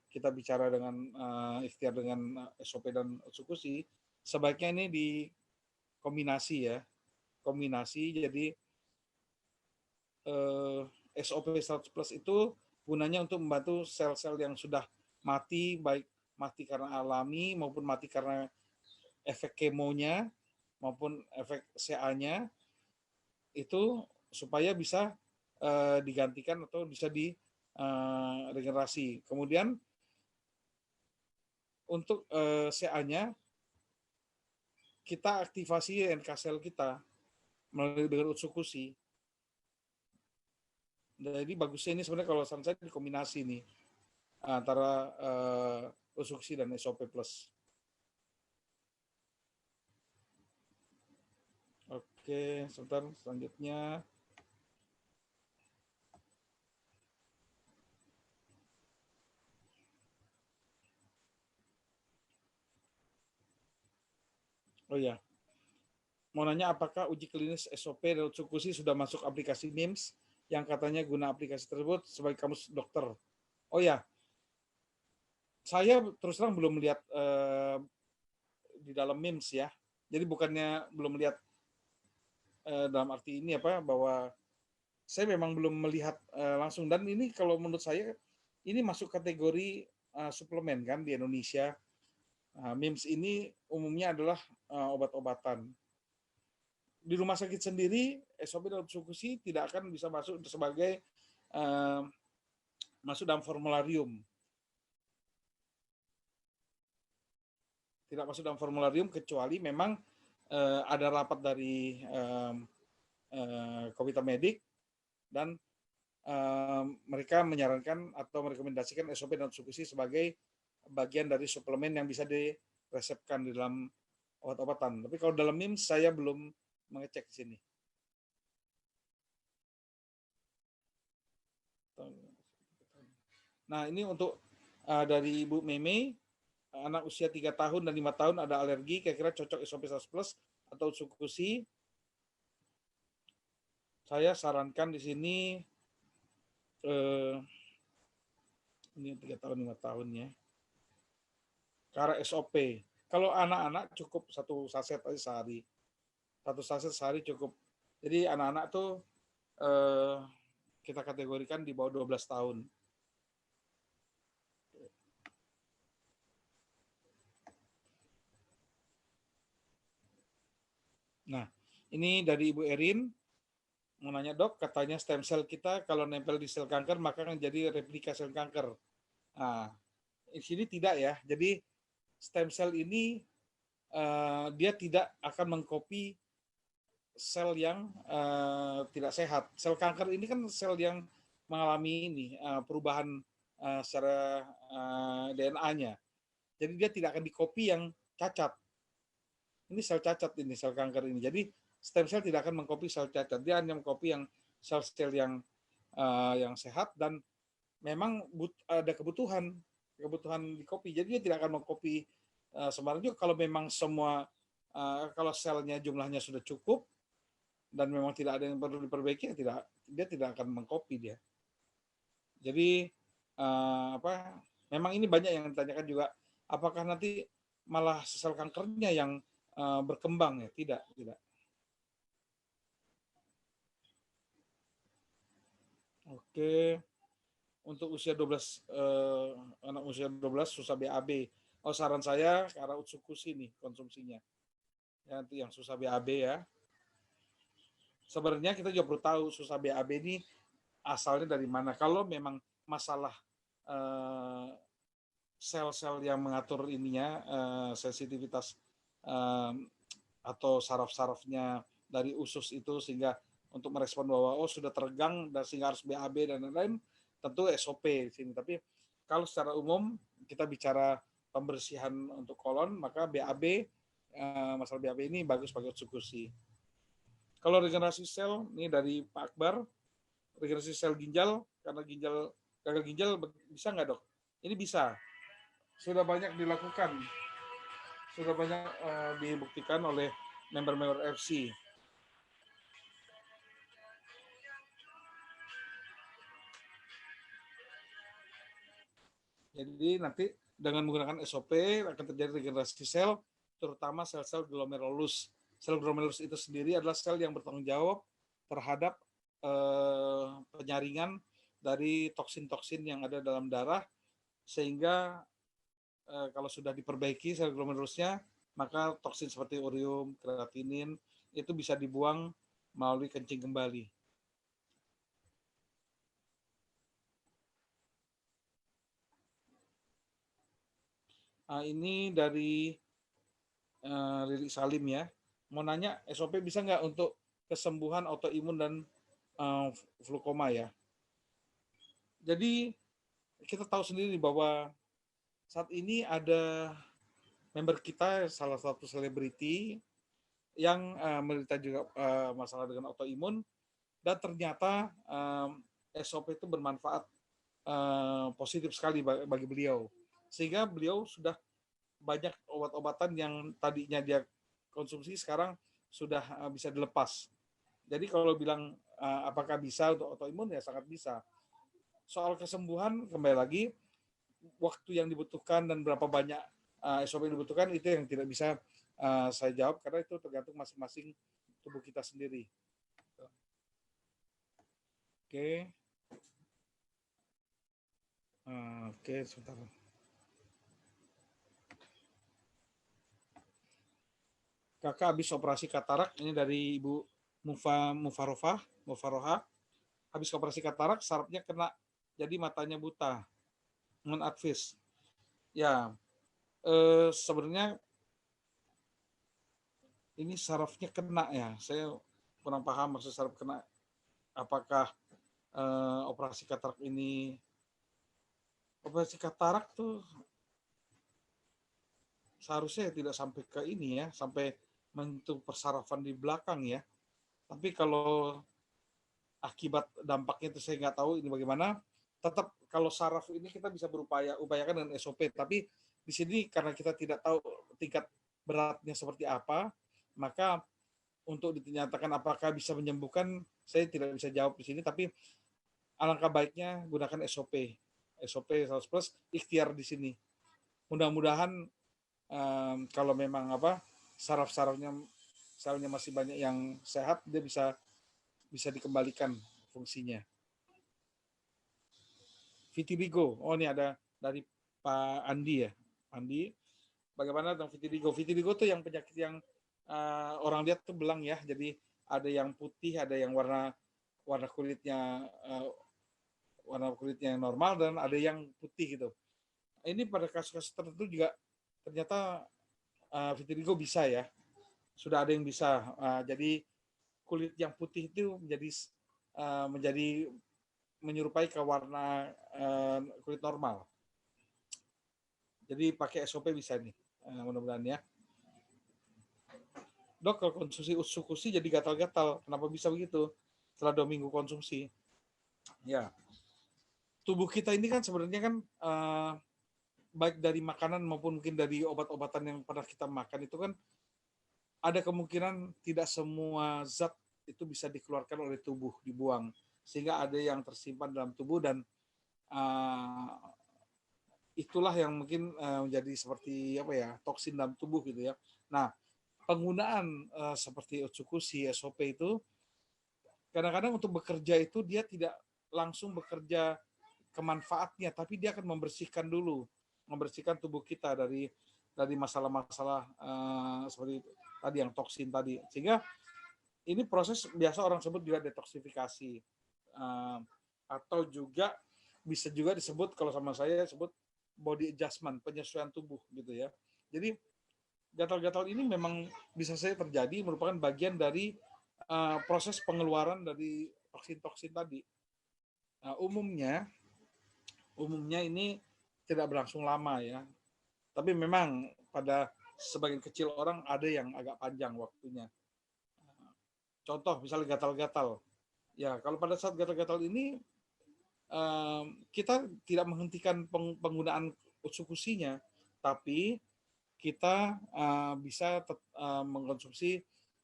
kita bicara dengan ikhtiar dengan SOP dan eksekusi, sebaiknya ini dikombinasi ya. Kombinasi, jadi SOP 100 plus itu gunanya untuk membantu sel-sel yang sudah mati, baik mati karena alami maupun mati karena efek kemonya maupun efek CA-nya, itu supaya bisa digantikan atau bisa regenerasi. Kemudian untuk CA-nya kita aktivasi NK sel kita melalui dengan utsukushi. Jadi bagusnya ini sebenarnya kalau saran saya dikombinasi nih antara utsukushi dan SOP plus. Oke, sebentar, selanjutnya. Oh ya, mau nanya apakah uji klinis SOP dan utsukushi sudah masuk aplikasi NIMS yang katanya guna aplikasi tersebut sebagai kamus dokter. Oh ya, saya terus terang belum melihat di dalam NIMS ya. Jadi bukannya belum melihat dalam arti ini bahwa saya memang belum melihat langsung, dan ini kalau menurut saya ini masuk kategori suplemen kan di Indonesia. MIMS ini umumnya adalah obat-obatan. Di rumah sakit sendiri SOP dan utsukushi tidak akan bisa masuk sebagai masuk dalam formularium. Tidak masuk dalam formularium kecuali memang ada rapat dari Komite Medik dan mereka menyarankan atau merekomendasikan SOP dan utsukushi sebagai bagian dari suplemen yang bisa diresepkan di dalam obat-obatan. Tapi kalau dalam MIMS saya belum mengecek di sini. Nah, ini untuk dari Ibu Meme, anak usia 3 tahun dan 5 tahun ada alergi, kira-kira cocok SOP 100 plus atau utsukushi. Saya sarankan di sini ini 3 tahun 5 tahun ya. Karena SOP. Kalau anak-anak cukup 1 saset aja sehari. 1 saset sehari cukup. Jadi anak-anak tuh kita kategorikan di bawah 12 tahun. Nah, ini dari Ibu Erin mau nanya, Dok, katanya stem cell kita kalau nempel di sel kanker maka akan jadi replika sel kanker. Nah, di sini tidak ya. Jadi stem cell ini dia tidak akan mengcopy sel yang tidak sehat. Sel kanker ini kan sel yang mengalami ini perubahan secara DNA-nya. Jadi dia tidak akan di-copy yang cacat. Ini sel cacat ini, sel kanker ini. Jadi stem cell tidak akan mengcopy sel cacat. Dia hanya mengcopy yang sel-sel yang sehat dan memang ada kebutuhan di copy. Jadi dia tidak akan mengcopy sembarang juga. Kalau memang semua kalau selnya jumlahnya sudah cukup dan memang tidak ada yang perlu diperbaiki, dia tidak akan mengcopy dia. Jadi memang ini banyak yang ditanyakan juga, apakah nanti malah sel kankernya yang berkembang ya? Tidak. Oke. Untuk usia 12 anak usia 12 susah BAB. Oh, saran saya karena Utsukushi nih konsumsinya. Ya, nanti yang susah BAB ya. Sebenarnya kita juga perlu tahu susah BAB ini asalnya dari mana. Kalau memang masalah sel-sel yang mengatur ininya sensitivitas atau saraf-sarafnya dari usus itu sehingga untuk merespon bahwa sudah teregang dan sehingga harus BAB dan lain-lain, tentu SOP di sini. Tapi kalau secara umum kita bicara pembersihan untuk kolon, maka BAB masalah BAB ini bagus pakai Utsukushi. Kalau regenerasi sel ini dari Pak Akbar, regenerasi sel ginjal karena gagal ginjal bisa nggak, Dok? Ini bisa. Sudah banyak dilakukan. Sudah banyak dibuktikan oleh member-member FC. Jadi nanti dengan menggunakan SOP akan terjadi regenerasi sel, terutama sel-sel glomerulus. Sel glomerulus itu sendiri adalah sel yang bertanggung jawab terhadap penyaringan dari toksin-toksin yang ada dalam darah, sehingga kalau sudah diperbaiki sel glomerulusnya, maka toksin seperti urium, kreatinin itu bisa dibuang melalui kencing kembali. Ini dari Riri Salim ya. Mau nanya, SOP bisa nggak untuk kesembuhan autoimun dan flukoma ya? Jadi kita tahu sendiri bahwa saat ini ada member kita, salah satu selebriti yang menderita juga masalah dengan autoimun, dan ternyata SOP itu bermanfaat positif sekali bagi beliau. Sehingga beliau sudah banyak obat-obatan yang tadinya dia konsumsi sekarang sudah bisa dilepas. Jadi kalau bilang apakah bisa untuk autoimun, ya sangat bisa. Soal kesembuhan, kembali lagi, waktu yang dibutuhkan dan berapa banyak SOP yang dibutuhkan itu yang tidak bisa saya jawab karena itu tergantung masing-masing tubuh kita sendiri. Oke. Oke, sebentar. Kakak habis operasi katarak, ini dari Ibu Mufaroha. Habis operasi katarak, sarafnya kena, jadi matanya buta. Non-advis. Ya, sebenarnya ini sarafnya kena ya. Saya kurang paham maksud saraf kena. Apakah operasi katarak ini, operasi katarak tuh seharusnya tidak sampai ke ini ya, sampai menyentuh persarafan di belakang ya. Tapi kalau akibat dampaknya itu saya nggak tahu ini bagaimana. Tetap kalau saraf ini kita bisa upayakan dengan SOP. Tapi di sini karena kita tidak tahu tingkat beratnya seperti apa, maka untuk dinyatakan apakah bisa menyembuhkan, saya tidak bisa jawab di sini. Tapi alangkah baiknya gunakan SOP 100+, ikhtiar di sini. Mudah-mudahan kalau memang saraf-sarafnya selnya masih banyak yang sehat, dia bisa dikembalikan fungsinya. Vitiligo, ini ada dari Pak Andi ya. Andi, bagaimana tentang vitiligo? Vitiligo itu yang penyakit yang orang lihat tuh belang ya. Jadi ada yang putih, ada yang warna warna kulitnya yang normal dan ada yang putih gitu. Ini pada kasus-kasus tertentu juga ternyata vitiligo bisa ya. Sudah ada yang bisa. Jadi kulit yang putih itu menjadi menyerupai ke warna kulit normal. Jadi pakai SOP bisa nih, mudah-mudahan ya. Dok, kalau konsumsi utsukushi jadi gatal-gatal, kenapa bisa begitu? Setelah 2 minggu konsumsi, ya tubuh kita ini kan sebenarnya kan baik dari makanan maupun mungkin dari obat-obatan yang pernah kita makan itu kan ada kemungkinan tidak semua zat itu bisa dikeluarkan oleh tubuh, dibuang, sehingga ada yang tersimpan dalam tubuh dan uh, itulah yang mungkin menjadi seperti apa ya, toksin dalam tubuh gitu ya. Nah, penggunaan seperti Otsukushi, SOP itu kadang-kadang untuk bekerja itu dia tidak langsung bekerja ke manfaatnya, tapi dia akan membersihkan dulu, membersihkan tubuh kita dari masalah-masalah seperti tadi yang toksin tadi. Sehingga ini proses biasa orang sebut juga detoksifikasi, atau juga bisa juga disebut, kalau sama saya sebut body adjustment, penyesuaian tubuh gitu ya. Jadi gatal-gatal ini memang bisa saja terjadi, merupakan bagian dari proses pengeluaran dari toksin-toksin tadi. Nah, umumnya ini tidak berlangsung lama ya. Tapi memang pada sebagian kecil orang ada yang agak panjang waktunya. Contoh misalnya gatal-gatal. Ya, kalau pada saat gatal-gatal ini kita tidak menghentikan penggunaan utsukusinya, tapi kita bisa mengkonsumsi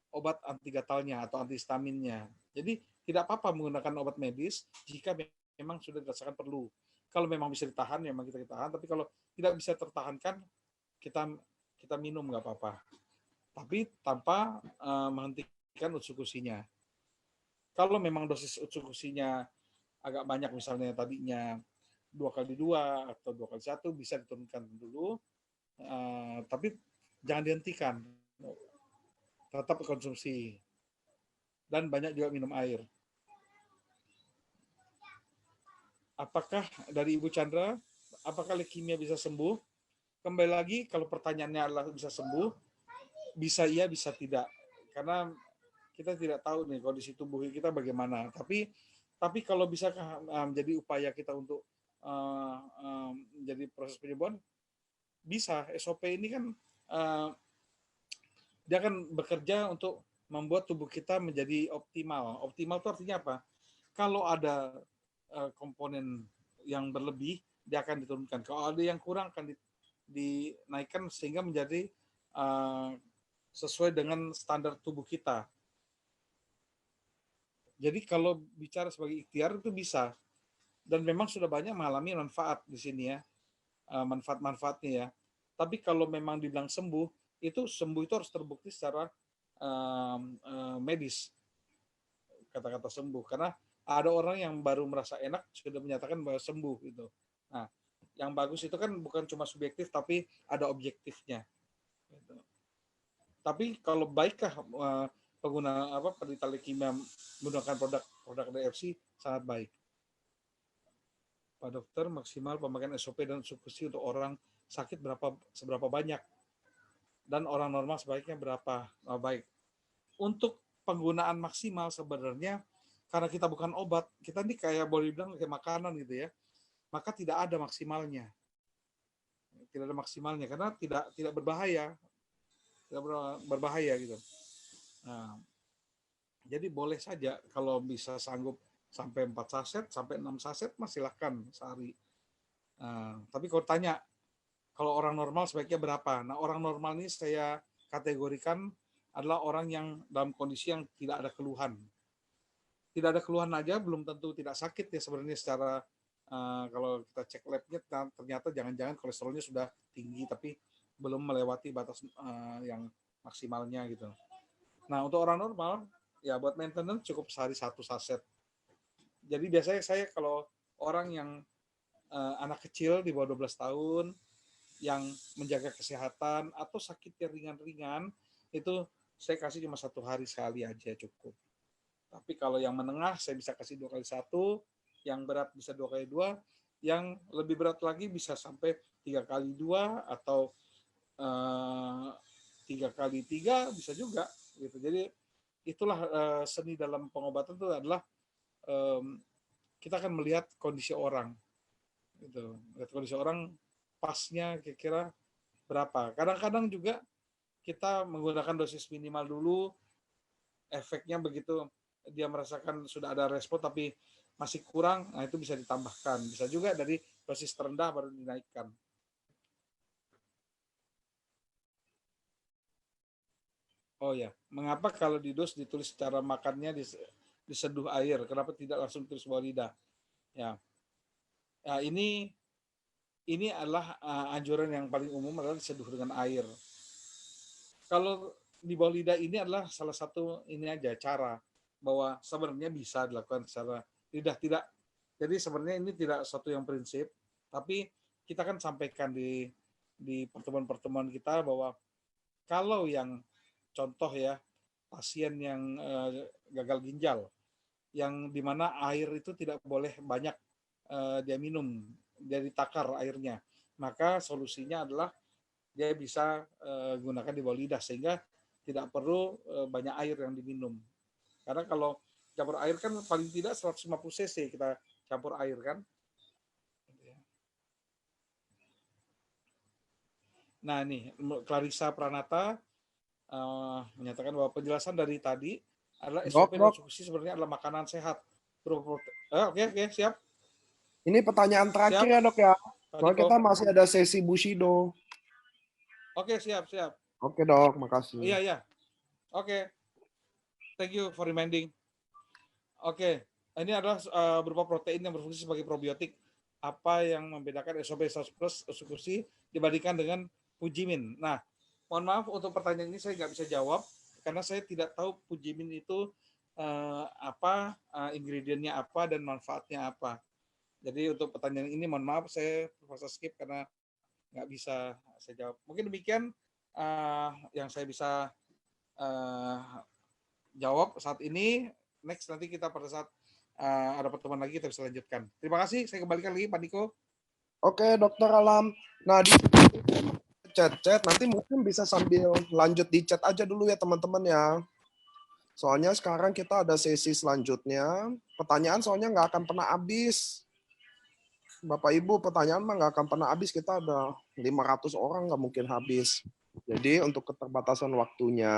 obat anti gatalnya atau antihistaminnya. Jadi tidak apa-apa menggunakan obat medis jika memang sudah dirasakan perlu. Kalau memang bisa ditahan, memang kita tahan. Tapi kalau tidak bisa tertahankan, kita minum nggak apa-apa. Tapi tanpa menghentikan utsukusinya. Kalau memang dosis utsukusinya agak banyak, misalnya tadinya 2x2 atau 2x1, bisa diturunkan dulu. Tapi jangan dihentikan, tetap konsumsi dan banyak juga minum air. Apakah dari Ibu Chandra, apakah leukemia bisa sembuh? Kembali lagi, kalau pertanyaannya adalah bisa sembuh, bisa iya, bisa tidak, karena kita tidak tahu nih kondisi tubuh kita bagaimana. Tapi kalau bisa menjadi upaya kita untuk menjadi proses penyembuhan, bisa. SOP ini kan dia akan bekerja untuk membuat tubuh kita menjadi optimal. Optimal itu artinya apa? Kalau ada komponen yang berlebih, dia akan diturunkan. Kalau ada yang kurang, akan dinaikkan sehingga menjadi sesuai dengan standar tubuh kita. Jadi kalau bicara sebagai ikhtiar itu bisa. Dan memang sudah banyak mengalami manfaat di sini ya. Manfaat-manfaatnya ya. Tapi kalau memang dibilang sembuh itu harus terbukti secara medis, kata-kata sembuh, karena ada orang yang baru merasa enak sudah menyatakan bahwa sembuh gitu. Nah, yang bagus itu kan bukan cuma subjektif tapi ada objektifnya gitu. Tapi kalau baikkah pengguna penderita leukemia menggunakan produk DFC, sangat baik. Pak Dokter, maksimal pemakaian SOP dan utsukushi untuk orang sakit seberapa banyak? Dan orang normal sebaiknya berapa? Baik. Untuk penggunaan maksimal sebenarnya, karena kita bukan obat, kita ini kayak boleh bilang kayak makanan gitu ya, maka tidak ada maksimalnya. Tidak ada maksimalnya karena tidak berbahaya. Tidak berbahaya gitu. Nah, jadi boleh saja kalau bisa sanggup sampai 4 saset, sampai 6 saset, silahkan sehari. Nah, tapi kalau tanya, kalau orang normal sebaiknya berapa? Nah, orang normal ini saya kategorikan adalah orang yang dalam kondisi yang tidak ada keluhan. Tidak ada keluhan aja belum tentu tidak sakit ya sebenarnya secara kalau kita cek labnya ternyata jangan-jangan kolesterolnya sudah tinggi tapi belum melewati batas yang maksimalnya gitu. Nah, untuk orang normal ya buat maintenance cukup sehari 1 saset. Jadi biasanya saya kalau orang yang anak kecil di bawah 12 tahun yang menjaga kesehatan atau sakit yang ringan-ringan itu saya kasih cuma 1 hari sekali aja cukup. Tapi kalau yang menengah saya bisa kasih 2 kali 1, yang berat bisa 2 kali 2, yang lebih berat lagi bisa sampai 3 kali 2 atau 3 kali 3 bisa juga gitu. Jadi itulah seni dalam pengobatan itu adalah kita akan melihat kondisi orang gitu. Lihat kondisi orang pasnya kira-kira berapa. Kadang-kadang juga kita menggunakan dosis minimal dulu, efeknya begitu dia merasakan sudah ada respon tapi masih kurang, nah itu bisa ditambahkan. Bisa juga dari dosis terendah baru dinaikkan. Oh ya, mengapa kalau di dos ditulis cara makannya diseduh air? Kenapa tidak langsung tulis bawah lidah? Ya, ya ini adalah anjuran yang paling umum adalah diseduh dengan air. Kalau di bawah lidah ini adalah salah satu ini aja cara bahwa sebenarnya bisa dilakukan secara lidah, tidak. Jadi sebenarnya ini tidak satu yang prinsip, tapi kita kan sampaikan di pertemuan-pertemuan kita bahwa kalau yang contoh ya pasien yang gagal ginjal yang dimana air itu tidak boleh banyak dia minum, dia ditakar airnya, maka solusinya adalah dia bisa gunakan di bawah lidah sehingga tidak perlu banyak air yang diminum. Karena kalau campur air kan paling tidak 150 cc kita campur air kan. Nah nih Clarissa Pranata menyatakan bahwa penjelasan dari tadi adalah SOP dan eksekusi sebenarnya adalah makanan sehat. Oke, siap. Ini pertanyaan terakhir siap. ya dok ya. Soalnya Diko. kita masih ada sesi Bushido. Oke, siap. Oke dok, makasih. Iya. Oke. Thank you for reminding. Oke, ini adalah berupa protein yang berfungsi sebagai probiotik. Apa yang membedakan SOP plus eksekusi dibandingkan dengan Fujimin? Nah, mohon maaf untuk pertanyaan ini saya nggak bisa jawab karena saya tidak tahu Fujimin itu apa ingredientnya apa dan manfaatnya apa. Jadi untuk pertanyaan ini mohon maaf saya terpaksa skip karena nggak bisa saya jawab. Mungkin demikian yang saya bisa jawab saat ini. Next nanti kita pada saat ada pertemuan lagi kita bisa lanjutkan. Terima kasih. Saya kembalikan lagi Pak Niko. Oke, Dokter Alam. Nah, di chat nanti mungkin bisa sambil lanjut di chat aja dulu ya teman-teman ya. Soalnya sekarang kita ada sesi selanjutnya. Pertanyaan soalnya nggak akan pernah habis. Bapak Ibu, pertanyaan mah nggak akan pernah habis. Kita ada 500 orang, nggak mungkin habis. Jadi untuk keterbatasan waktunya,